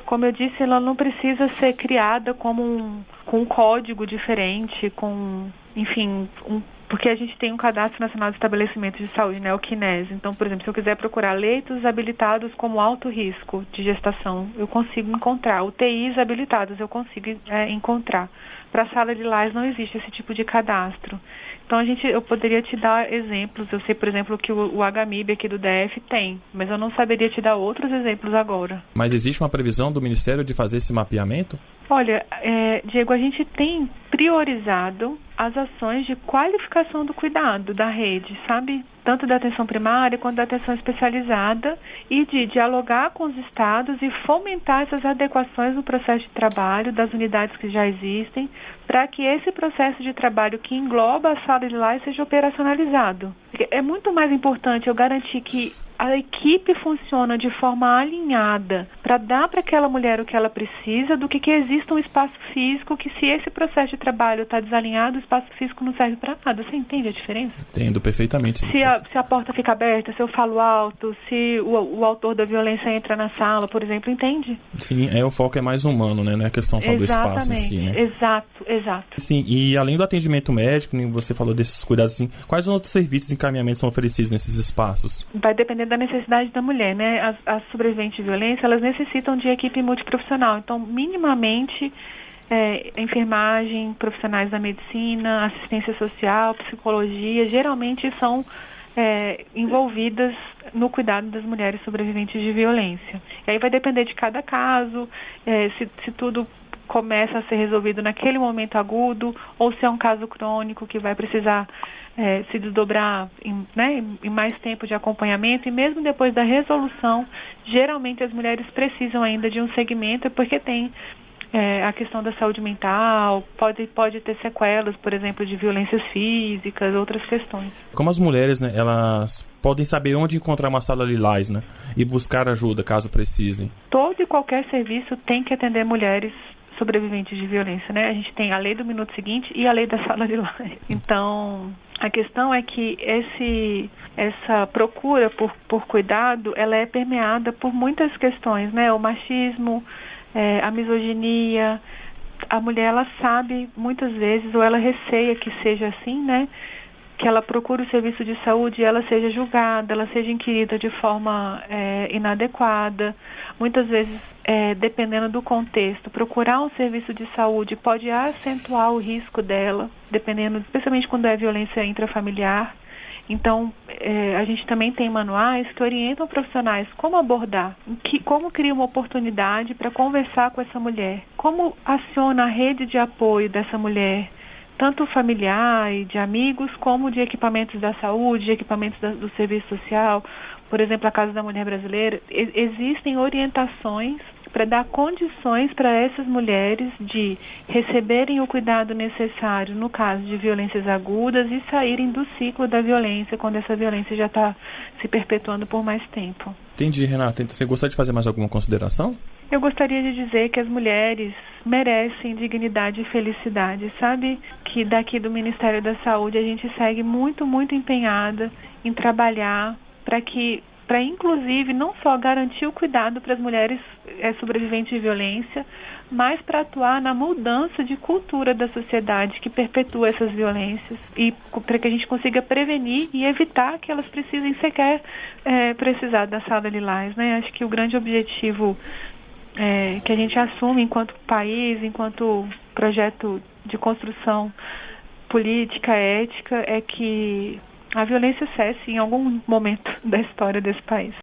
Como eu disse, ela não precisa ser criada com um código diferente, enfim, porque a gente tem um Cadastro Nacional de Estabelecimentos de Saúde, né, o CNES. Então, por exemplo, se eu quiser procurar leitos habilitados como alto risco de gestação, eu consigo encontrar. UTIs habilitados, eu consigo encontrar. Para a sala de lares não existe esse tipo de cadastro. Então, eu poderia te dar exemplos. Eu sei, por exemplo, que o HMIB aqui do DF tem, mas eu não saberia te dar outros exemplos agora.
Mas existe uma previsão do Ministério de fazer esse mapeamento?
Olha, Diego, a gente tem priorizado as ações de qualificação do cuidado da rede, sabe? Tanto da atenção primária quanto da atenção especializada, e de dialogar com os estados e fomentar essas adequações no processo de trabalho das unidades que já existem, para que esse processo de trabalho que engloba a sala de lares seja operacionalizado. É muito mais importante eu garantir que a equipe funciona de forma alinhada para dar para aquela mulher o que ela precisa, do que exista um espaço físico que, se esse processo de trabalho está desalinhado, o espaço físico não serve para nada. Você entende a diferença?
Entendo perfeitamente.
Se a porta fica aberta, se eu falo alto, se o autor da violência entra na sala, por exemplo, entende?
Sim, o foco é mais humano, né? Não é questão só do espaço em si, né?
Exato.
Sim, e além do atendimento médico, você falou desses cuidados, assim, quais outros serviços e encaminhamentos são oferecidos nesses espaços?
Vai depender da necessidade da mulher, né? As sobreviventes de violência, elas necessitam de equipe multiprofissional. Então, minimamente, enfermagem, profissionais da medicina, assistência social, psicologia, geralmente são envolvidas no cuidado das mulheres sobreviventes de violência. E aí vai depender de cada caso, se tudo começa a ser resolvido naquele momento agudo, ou se é um caso crônico que vai precisar se desdobrar em mais tempo de acompanhamento. E mesmo depois da resolução, geralmente as mulheres precisam ainda de um segmento, porque tem a questão da saúde mental, pode ter sequelas, por exemplo, de violências físicas, outras questões.
Como as mulheres, né, elas podem saber onde encontrar uma sala Lilás, né, e buscar ajuda caso precisem?
Todo e qualquer serviço tem que atender mulheres sobreviventes de violência, né? A gente tem a lei do minuto seguinte e a lei da sala Lilás. Então, a questão é que essa procura por cuidado, ela é permeada por muitas questões, né? O machismo, a misoginia. A mulher, ela sabe muitas vezes, ou ela receia que seja assim, né? Que ela procure o serviço de saúde e ela seja julgada, ela seja inquirida de forma inadequada. Muitas vezes, dependendo do contexto, procurar um serviço de saúde pode acentuar o risco dela, dependendo, especialmente quando é violência intrafamiliar. Então, a gente também tem manuais que orientam profissionais como abordar, como criar uma oportunidade para conversar com essa mulher, como aciona a rede de apoio dessa mulher, tanto familiar e de amigos, como de equipamentos da saúde, de equipamentos do serviço social. Por exemplo, a Casa da Mulher Brasileira. Existem orientações para dar condições para essas mulheres de receberem o cuidado necessário no caso de violências agudas e saírem do ciclo da violência, quando essa violência já está se perpetuando por mais tempo.
Entendi, Renata. Então, você gostaria de fazer mais alguma consideração?
Eu gostaria de dizer que as mulheres merecem dignidade e felicidade. Sabe que daqui do Ministério da Saúde a gente segue muito, muito empenhada em trabalhar para inclusive não só garantir o cuidado para as mulheres sobreviventes de violência, mas para atuar na mudança de cultura da sociedade que perpetua essas violências e para que a gente consiga prevenir e evitar que elas precisem sequer precisar da sala Lilás, né? Acho que o grande objetivo que a gente assume enquanto país, enquanto projeto de construção política, ética, é que a violência cesse em algum momento da história desse país.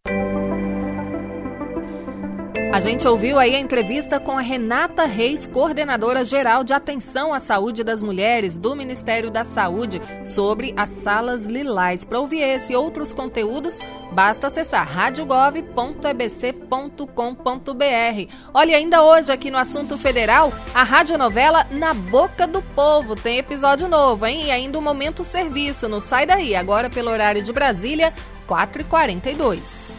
A gente ouviu aí a entrevista com a Renata Reis, coordenadora geral de atenção à saúde das mulheres do Ministério da Saúde, sobre as salas Lilás. Para ouvir esse e outros conteúdos, basta acessar radiogov.ebc.com.br. Olha, ainda hoje aqui no Assunto Federal, a radionovela Na Boca do Povo tem episódio novo, hein? E ainda o Momento Serviço, não sai daí, agora pelo horário de Brasília, 4h42.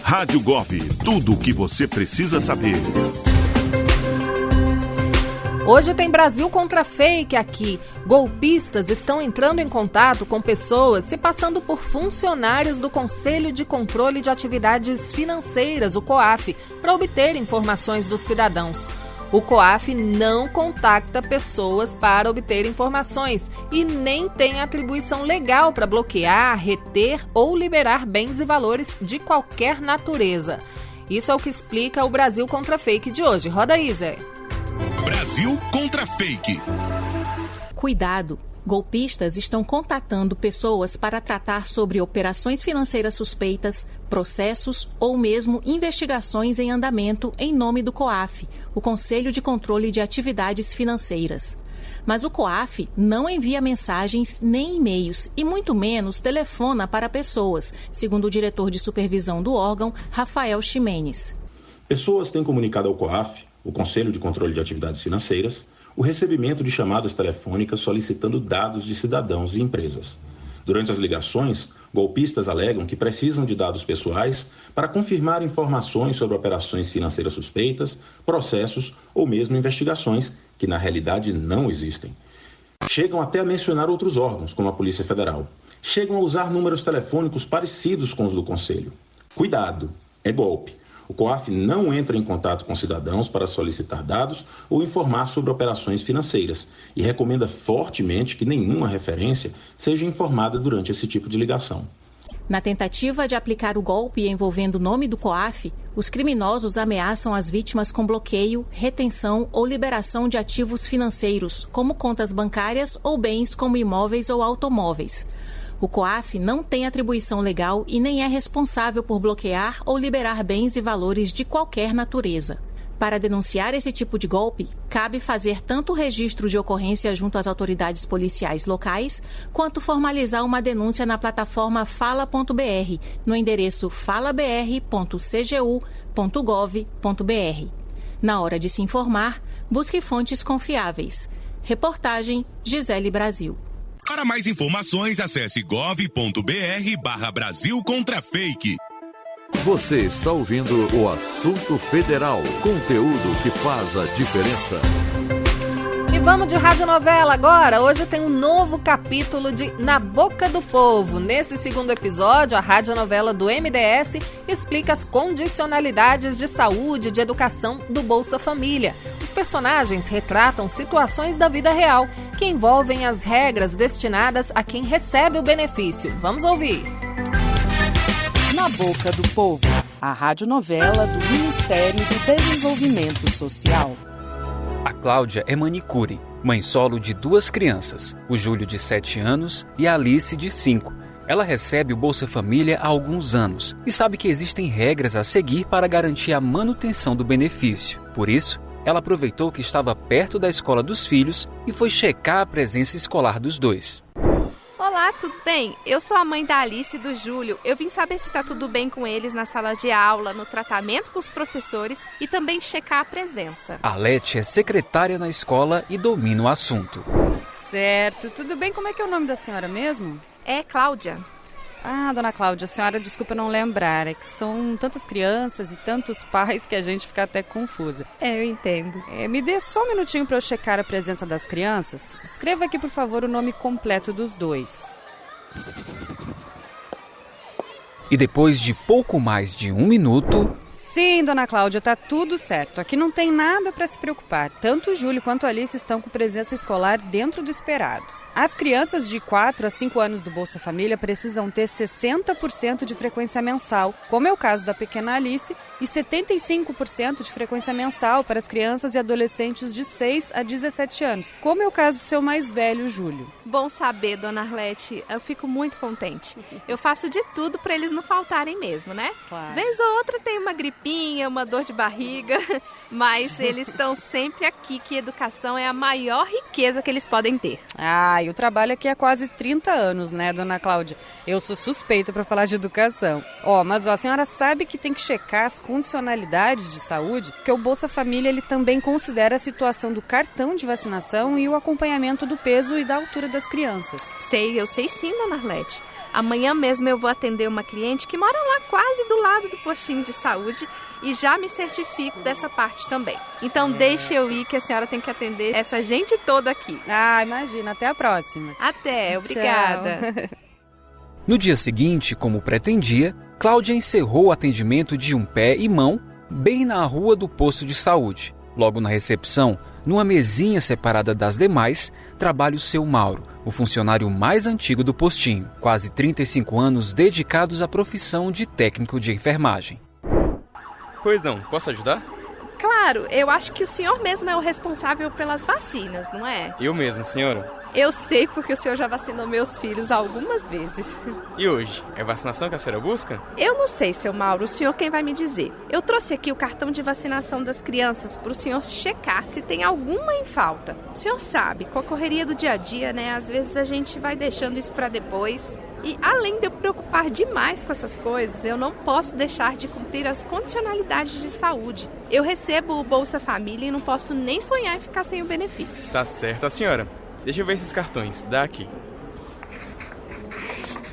Rádio Gov, tudo o que você precisa saber.
Hoje tem Brasil contra Fake aqui. Golpistas estão entrando em contato com pessoas se passando por funcionários do Conselho de Controle de Atividades Financeiras, o COAF, para obter informações dos cidadãos. O COAF não contacta pessoas para obter informações e nem tem atribuição legal para bloquear, reter ou liberar bens e valores de qualquer natureza. Isso é o que explica o Brasil contra Fake de hoje. Roda aí, Zé.
Brasil contra Fake.
Cuidado! Golpistas estão contatando pessoas para tratar sobre operações financeiras suspeitas, processos ou mesmo investigações em andamento em nome do COAF, o Conselho de Controle de Atividades Financeiras. Mas o COAF não envia mensagens nem e-mails e muito menos telefona para pessoas, segundo o diretor de supervisão do órgão, Rafael Ximenes.
Pessoas têm comunicado ao COAF, o Conselho de Controle de Atividades Financeiras, o recebimento de chamadas telefônicas solicitando dados de cidadãos e empresas. Durante as ligações, golpistas alegam que precisam de dados pessoais para confirmar informações sobre operações financeiras suspeitas, processos ou mesmo investigações que na realidade não existem. Chegam até a mencionar outros órgãos, como a Polícia Federal. Chegam a usar números telefônicos parecidos com os do Conselho. Cuidado, é golpe. O COAF não entra em contato com cidadãos para solicitar dados ou informar sobre operações financeiras e recomenda fortemente que nenhuma referência seja informada durante esse tipo de ligação.
Na tentativa de aplicar o golpe envolvendo o nome do COAF, os criminosos ameaçam as vítimas com bloqueio, retenção ou liberação de ativos financeiros, como contas bancárias ou bens como imóveis ou automóveis. O COAF não tem atribuição legal e nem é responsável por bloquear ou liberar bens e valores de qualquer natureza. Para denunciar esse tipo de golpe, cabe fazer tanto o registro de ocorrência junto às autoridades policiais locais, quanto formalizar uma denúncia na plataforma fala.br, no endereço falabr.cgu.gov.br. Na hora de se informar, busque fontes confiáveis. Reportagem Gisele Brasil.
Para mais informações, acesse gov.br/Brasil contra fake.
Você está ouvindo o Assunto Federal, conteúdo que faz a diferença.
E vamos de radionovela agora. Hoje tem um novo capítulo de Na Boca do Povo. Nesse segundo episódio, a radionovela do MDS explica as condicionalidades de saúde e de educação do Bolsa Família. Os personagens retratam situações da vida real, que envolvem as regras destinadas a quem recebe o benefício. Vamos ouvir.
Na Boca do Povo, a radionovela do Ministério do Desenvolvimento Social.
A Cláudia é manicure, mãe solo de 2 crianças, o Júlio de 7 anos e a Alice de 5. Ela recebe o Bolsa Família há alguns anos e sabe que existem regras a seguir para garantir a manutenção do benefício. Por isso, ela aproveitou que estava perto da escola dos filhos e foi checar a presença escolar dos dois.
Olá, tudo bem? Eu sou a mãe da Alice e do Júlio. Eu vim saber se tá tudo bem com eles na sala de aula, no tratamento com os professores e também checar a presença.
A Lete é secretária na escola e domina o assunto.
Certo. Tudo bem? Como é que é o nome da senhora mesmo?
É Cláudia.
Ah, dona Cláudia, a senhora, desculpa não lembrar, é que são tantas crianças e tantos pais que a gente fica até confusa.
Eu entendo.
Me dê só um minutinho para eu checar a presença das crianças. Escreva aqui, por favor, o nome completo dos dois.
E depois de pouco mais de 1 minuto...
Sim, dona Cláudia, tá tudo certo. Aqui não tem nada para se preocupar. Tanto o Júlio quanto a Alice estão com presença escolar dentro do esperado. As crianças de 4 a 5 anos do Bolsa Família precisam ter 60% de frequência mensal, como é o caso da pequena Alice, e 75% de frequência mensal para as crianças e adolescentes de 6 a 17 anos, como é o caso do seu mais velho, Júlio.
Bom saber, dona Arlete. Eu fico muito contente. Eu faço de tudo para eles não faltarem mesmo, né?
Claro.
Vez ou outra tem uma gripinha, uma dor de barriga, mas eles estão sempre aqui, que educação é a maior riqueza que eles podem ter.
Ah, eu trabalho aqui há quase 30 anos, né, dona Cláudia? Eu sou suspeita para falar de educação. Mas a senhora sabe que tem que checar as condicionalidades de saúde, porque o Bolsa Família ele também considera a situação do cartão de vacinação e o acompanhamento do peso e da altura das crianças.
Eu sei sim, dona Arlete. Amanhã mesmo eu vou atender uma cliente que mora lá quase do lado do postinho de saúde e já me certifico dessa parte também. Então deixa eu ir que a senhora tem que atender essa gente toda aqui.
Ah, imagina. Até a próxima.
Até, obrigada.
Tchau.
No dia seguinte, como pretendia, Cláudia encerrou o atendimento de um pé e mão bem na rua do posto de saúde. Logo na recepção, numa mesinha separada das demais, trabalha o seu Mauro, o funcionário mais antigo do postinho, quase 35 anos dedicados à profissão de técnico de enfermagem.
Pois não, posso ajudar?
Claro, eu acho que o senhor mesmo é o responsável pelas vacinas, não é?
Eu mesmo, senhora.
Eu sei porque o senhor já vacinou meus filhos algumas vezes.
E hoje? É vacinação que a senhora busca?
Eu não sei, seu Mauro, o senhor quem vai me dizer. Eu trouxe aqui o cartão de vacinação das crianças para o senhor checar se tem alguma em falta. O senhor sabe, com a correria do dia a dia, né? Às vezes a gente vai deixando isso para depois. E além de eu preocupar demais com essas coisas, eu não posso deixar de cumprir as condicionalidades de saúde. Eu recebo o Bolsa Família e não posso nem sonhar em ficar sem o benefício.
Tá certo, a senhora. Deixa eu ver esses cartões. Dá aqui.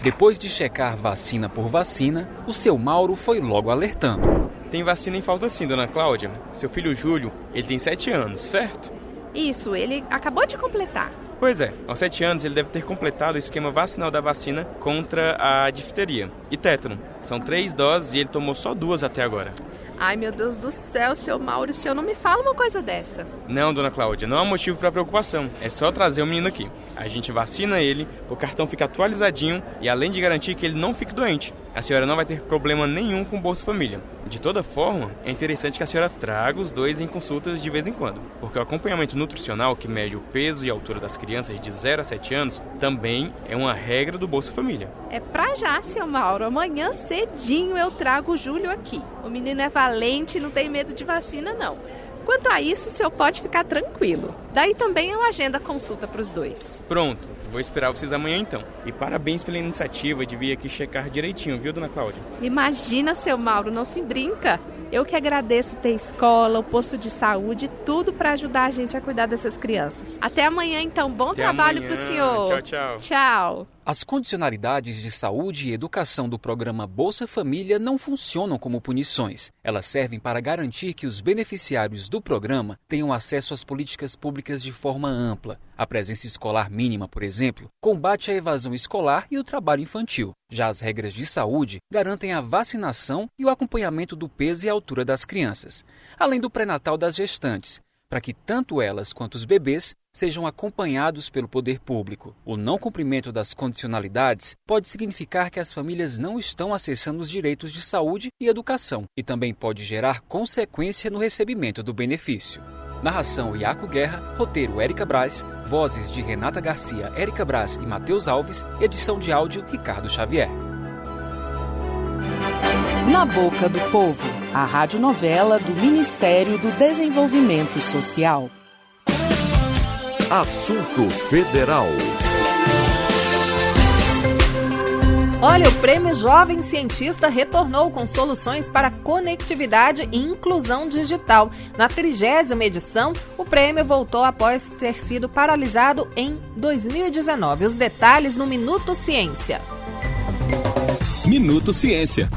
Depois de checar vacina por vacina, o seu Mauro foi logo alertando.
Tem vacina em falta sim, dona Cláudia. Seu filho Júlio, ele tem 7 anos, certo?
Isso, ele acabou de completar.
Pois é, aos 7 anos ele deve ter completado o esquema vacinal da vacina contra a difteria e tétano. São 3 doses e ele tomou só 2 até agora.
Ai, meu Deus do céu, seu Mauro, o senhor não me fala uma coisa dessa.
Não, dona Cláudia, não há motivo para preocupação. É só trazer o menino aqui. A gente vacina ele, o cartão fica atualizadinho e além de garantir que ele não fique doente, a senhora não vai ter problema nenhum com o Bolsa Família. De toda forma, é interessante que a senhora traga os dois em consultas de vez em quando, porque o acompanhamento nutricional que mede o peso e a altura das crianças de 0 a 7 anos também é uma regra do Bolsa Família.
É pra já, seu Mauro. Amanhã cedinho eu trago o Júlio aqui. O menino é valente e não tem medo de vacina, não. Quanto a isso, o senhor pode ficar tranquilo. Daí também eu agendo a consulta para os dois.
Pronto. Vou esperar vocês amanhã então. E parabéns pela iniciativa de vir aqui checar direitinho, viu, dona Cláudia?
Imagina, seu Mauro, não se brinca. Eu que agradeço ter escola, o posto de saúde, tudo para ajudar a gente a cuidar dessas crianças. Até amanhã, então. Bom trabalho para o senhor.
Tchau, tchau.
Tchau.
As condicionalidades de saúde e educação do programa Bolsa Família não funcionam como punições. Elas servem para garantir que os beneficiários do programa tenham acesso às políticas públicas de forma ampla. A presença escolar mínima, por exemplo, combate a evasão escolar e o trabalho infantil. Já as regras de saúde garantem a vacinação e o acompanhamento do peso e altura das crianças, além do pré-natal das gestantes, para que tanto elas quanto os bebês sejam acompanhados pelo poder público. O não cumprimento das condicionalidades pode significar que as famílias não estão acessando os direitos de saúde e educação e também pode gerar consequência no recebimento do benefício. Narração Iaco Guerra, roteiro Érica Braz, vozes de Renata Garcia, Érica Braz e Matheus Alves, edição de áudio Ricardo Xavier.
Na Boca do Povo, a radionovela do Ministério do Desenvolvimento Social.
Assunto Federal.
Olha, o Prêmio Jovem Cientista retornou com soluções para conectividade e inclusão digital. Na 30ª edição, o prêmio voltou após ter sido paralisado em 2019. Os detalhes no Minuto Ciência.
Minuto Ciência.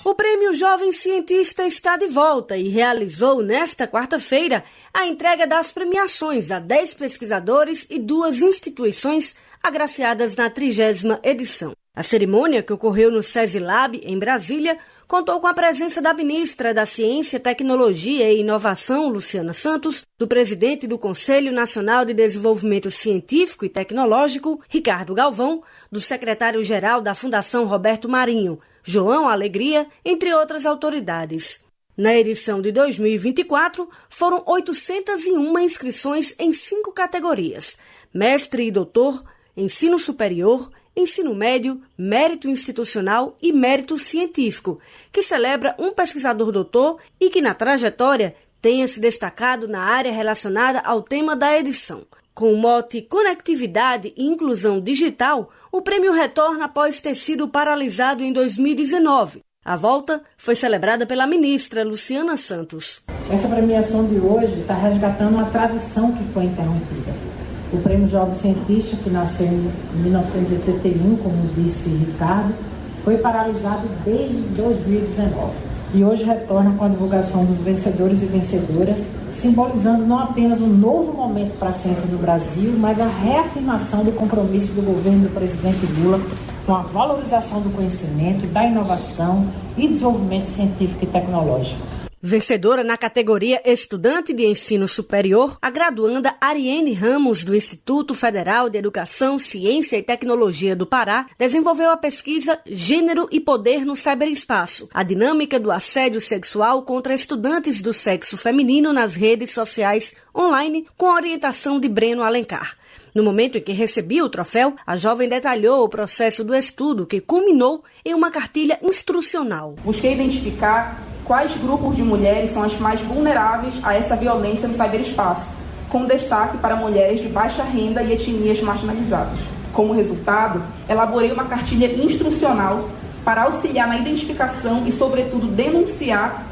O Prêmio Jovem Cientista está de volta e realizou nesta quarta-feira a entrega das premiações a 10 pesquisadores e 2 instituições agraciadas na 30ª edição. A cerimônia, que ocorreu no SESI-Lab, em Brasília, contou com a presença da ministra da Ciência, Tecnologia e Inovação, Luciana Santos, do presidente do Conselho Nacional de Desenvolvimento Científico e Tecnológico, Ricardo Galvão, do secretário-geral da Fundação Roberto Marinho, João Alegria, entre outras autoridades. Na edição de 2024, foram 801 inscrições em 5 categorias: mestre e doutor, ensino superior, ensino médio, mérito institucional e mérito científico, que celebra um pesquisador doutor e que na trajetória tenha se destacado na área relacionada ao tema da edição. Com o mote Conectividade e Inclusão Digital, o prêmio retorna após ter sido paralisado em 2019. A volta foi celebrada pela ministra Luciana Santos.
Essa premiação de hoje está resgatando uma tradição que foi interrompida. O Prêmio Jovem Cientista, que nasceu em 1981, como disse Ricardo, foi paralisado desde 2019. E hoje retorna com a divulgação dos vencedores e vencedoras, simbolizando não apenas um novo momento para a ciência no Brasil, mas a reafirmação do compromisso do governo do presidente Lula com a valorização do conhecimento, da inovação e desenvolvimento científico e tecnológico.
Vencedora na categoria Estudante de Ensino Superior, a graduanda Ariene Ramos, do Instituto Federal de Educação, Ciência e Tecnologia do Pará, desenvolveu a pesquisa Gênero e Poder no Cyberespaço, a dinâmica do assédio sexual contra estudantes do sexo feminino nas redes sociais online, com a orientação de Breno Alencar. No momento em que recebia o troféu, a jovem detalhou o processo do estudo, que culminou em uma cartilha instrucional.
Busquei identificar quais grupos de mulheres são as mais vulneráveis a essa violência no ciberespaço, com destaque para mulheres de baixa renda e etnias marginalizadas. Como resultado, elaborei uma cartilha instrucional para auxiliar na identificação e, sobretudo, denunciar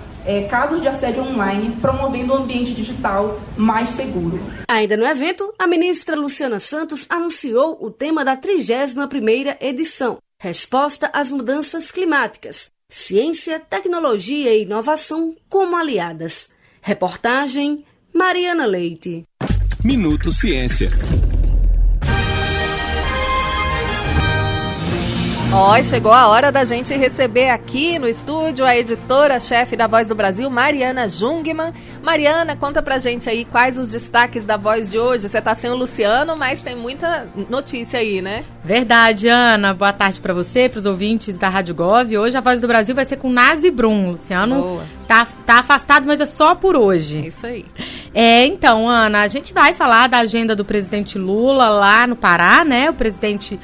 casos de assédio online, promovendo um ambiente digital mais seguro.
Ainda no evento, a ministra Luciana Santos anunciou o tema da 31ª edição, Resposta às Mudanças Climáticas, Ciência, Tecnologia e Inovação como aliadas. Reportagem Mariana Leite.
Minuto Ciência.
Chegou a hora da gente receber aqui no estúdio a editora-chefe da Voz do Brasil, Mariana Jungmann. Mariana, conta pra gente aí quais os destaques da Voz de hoje. Você tá sem o Luciano, mas tem muita notícia aí, né?
Verdade, Ana. Boa tarde pra você, pros ouvintes da Rádio Gov. Hoje a Voz do Brasil vai ser com Nazi Brum. Luciano tá afastado, mas é só por hoje.
É isso aí.
Então, Ana, a gente vai falar da agenda do presidente Lula lá no Pará, né? O presidente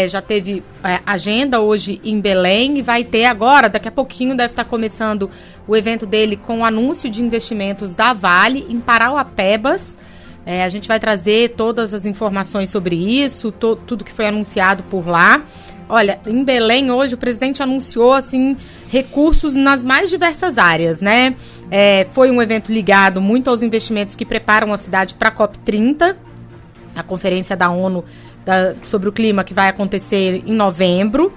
já teve agenda hoje em Belém e vai ter agora, daqui a pouquinho deve estar começando o evento dele com o anúncio de investimentos da Vale em Parauapebas, A gente vai trazer todas as informações sobre isso, tudo que foi anunciado por lá. Olha, em Belém hoje o presidente anunciou assim, recursos nas mais diversas áreas, né? Foi um evento ligado muito aos investimentos que preparam a cidade para a COP30, a conferência da ONU sobre o clima que vai acontecer em novembro.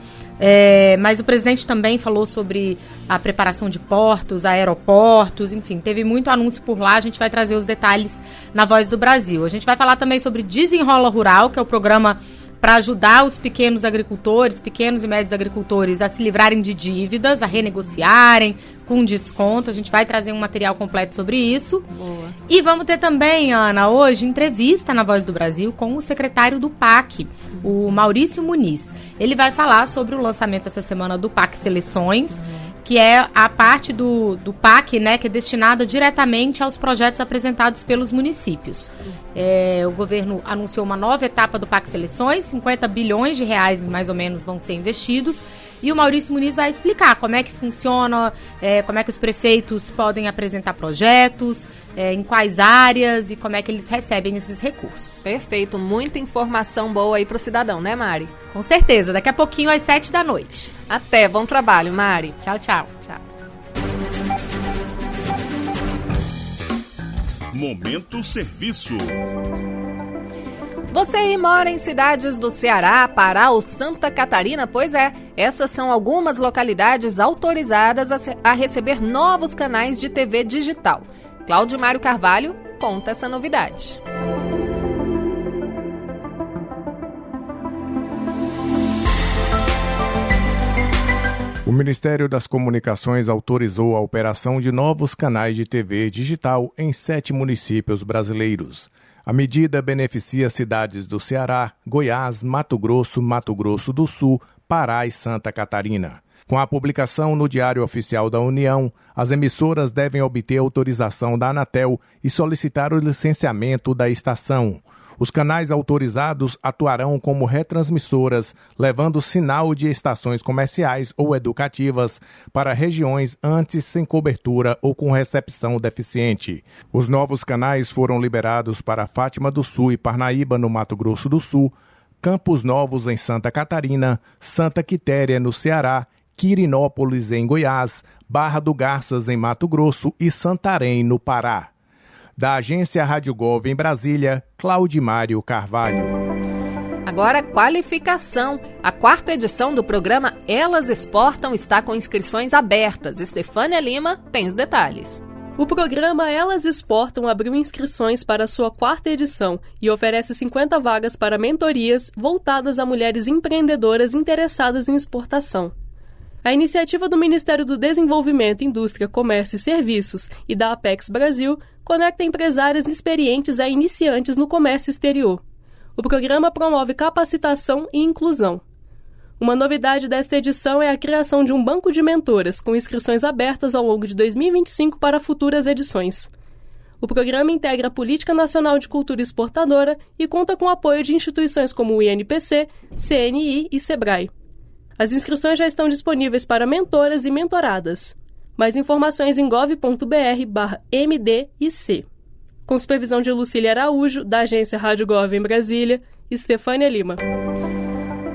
Mas o presidente também falou sobre a preparação de portos, aeroportos, enfim, teve muito anúncio por lá. A gente vai trazer os detalhes na Voz do Brasil. A gente vai falar também sobre Desenrola Rural, que é o programa para ajudar os pequenos agricultores, pequenos e médios agricultores a se livrarem de dívidas, a renegociarem com desconto. A gente vai trazer um material completo sobre isso.
Boa.
E vamos ter também, Ana, hoje, entrevista na Voz do Brasil com o secretário do PAC, o Maurício Muniz. Ele vai falar sobre o lançamento essa semana do PAC Seleções, que é a parte do PAC, né, que é destinada diretamente aos projetos apresentados pelos municípios. O governo anunciou uma nova etapa do PAC Seleções, 50 bilhões de reais mais ou menos vão ser investidos, e o Maurício Muniz vai explicar como é que funciona, como é que os prefeitos podem apresentar projetos, em quais áreas e como é que eles recebem esses recursos.
Perfeito, muita informação boa aí pro cidadão, né, Mari?
Com certeza, daqui a pouquinho às 7h.
Até, bom trabalho, Mari.
Tchau, tchau. Tchau.
Momento Serviço.
Você mora em cidades do Ceará, Pará ou Santa Catarina? Pois é, essas são algumas localidades autorizadas a receber novos canais de TV digital. Claudimário Carvalho conta essa novidade.
O Ministério das Comunicações autorizou a operação de novos canais de TV digital em 7 municípios brasileiros. A medida beneficia cidades do Ceará, Goiás, Mato Grosso do Sul, Pará e Santa Catarina. Com a publicação no Diário Oficial da União, as emissoras devem obter autorização da Anatel e solicitar o licenciamento da estação. Os canais autorizados atuarão como retransmissoras, levando sinal de estações comerciais ou educativas para regiões antes sem cobertura ou com recepção deficiente. Os novos canais foram liberados para Fátima do Sul e Parnaíba, no Mato Grosso do Sul, Campos Novos, em Santa Catarina, Santa Quitéria, no Ceará, Quirinópolis, em Goiás, Barra do Garças, em Mato Grosso e Santarém, no Pará. Da agência Rádio Gov em Brasília, Claudimário Carvalho.
Agora, qualificação. A 4ª edição do programa Elas Exportam está com inscrições abertas. Estefânia Lima tem os detalhes.
O programa Elas Exportam abriu inscrições para a sua 4ª edição e oferece 50 vagas para mentorias voltadas a mulheres empreendedoras interessadas em exportação. A iniciativa do Ministério do Desenvolvimento, Indústria, Comércio e Serviços e da Apex Brasil conecta empresárias experientes a iniciantes no comércio exterior. O programa promove capacitação e inclusão. Uma novidade desta edição é a criação de um banco de mentoras, com inscrições abertas ao longo de 2025 para futuras edições. O programa integra a Política Nacional de Cultura Exportadora e conta com o apoio de instituições como o INPC, CNI e SEBRAE. As inscrições já estão disponíveis para mentoras e mentoradas. Mais informações em gov.br/MDIC. Com supervisão de Lucília Araújo, da agência Rádio Gov em Brasília, Estefânia Lima.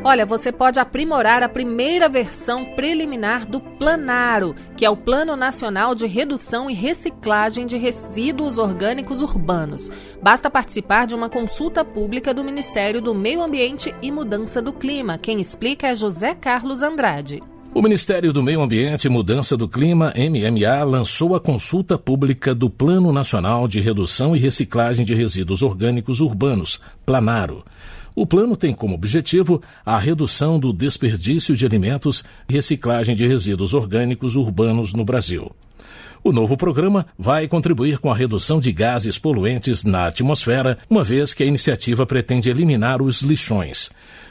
Olha, você pode aprimorar a primeira versão preliminar do Planaro, que é o Plano Nacional de Redução e Reciclagem de Resíduos Orgânicos Urbanos. Basta participar de uma consulta pública do Ministério do Meio Ambiente e Mudança do Clima. Quem explica é José Carlos Andrade.
O Ministério do Meio Ambiente e Mudança do Clima, MMA, lançou a consulta pública do Plano Nacional de Redução e Reciclagem de Resíduos Orgânicos Urbanos, Planaro. O plano tem como objetivo a redução do desperdício de alimentos e reciclagem de resíduos orgânicos urbanos no Brasil. O novo programa vai contribuir com a redução de gases poluentes na atmosfera, uma vez que a iniciativa pretende eliminar os lixões.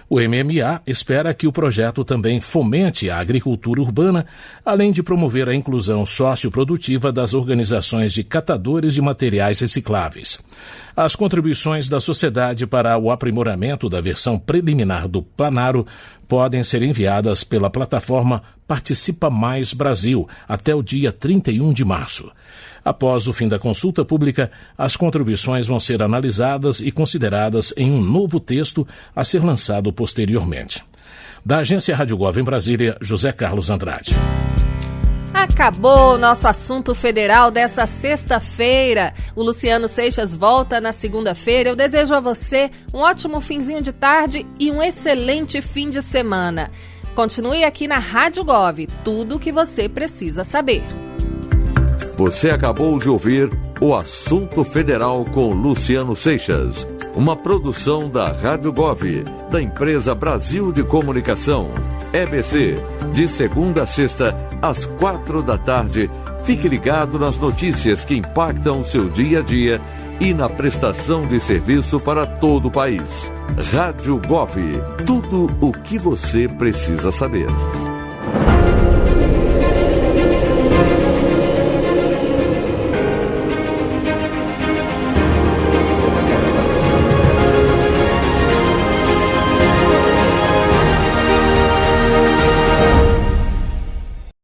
O MMA espera que o projeto também fomente a agricultura urbana, além de promover a inclusão socioprodutiva das organizações de catadores de materiais recicláveis. As contribuições da sociedade para o aprimoramento da versão preliminar do Planaro podem ser enviadas pela plataforma Participa Mais Brasil até o dia 31 de março. Após o fim da consulta pública, as contribuições vão ser analisadas e consideradas em um novo texto a ser lançado posteriormente. Da Agência Rádio Gov em Brasília, José Carlos Andrade.
Acabou o nosso assunto federal dessa sexta-feira. O Luciano Seixas volta na segunda-feira. Eu desejo a você um ótimo finzinho de tarde e um excelente fim de semana. Continue aqui na Rádio Gov, tudo o que você precisa saber.
Você acabou de ouvir o Assunto Federal com Luciano Seixas, uma produção da Rádio Gov, da empresa Brasil de Comunicação, EBC, de segunda a sexta, às 16h. Fique ligado nas notícias que impactam o seu dia a dia e na prestação de serviço para todo o país. Rádio Gov, tudo o que você precisa saber.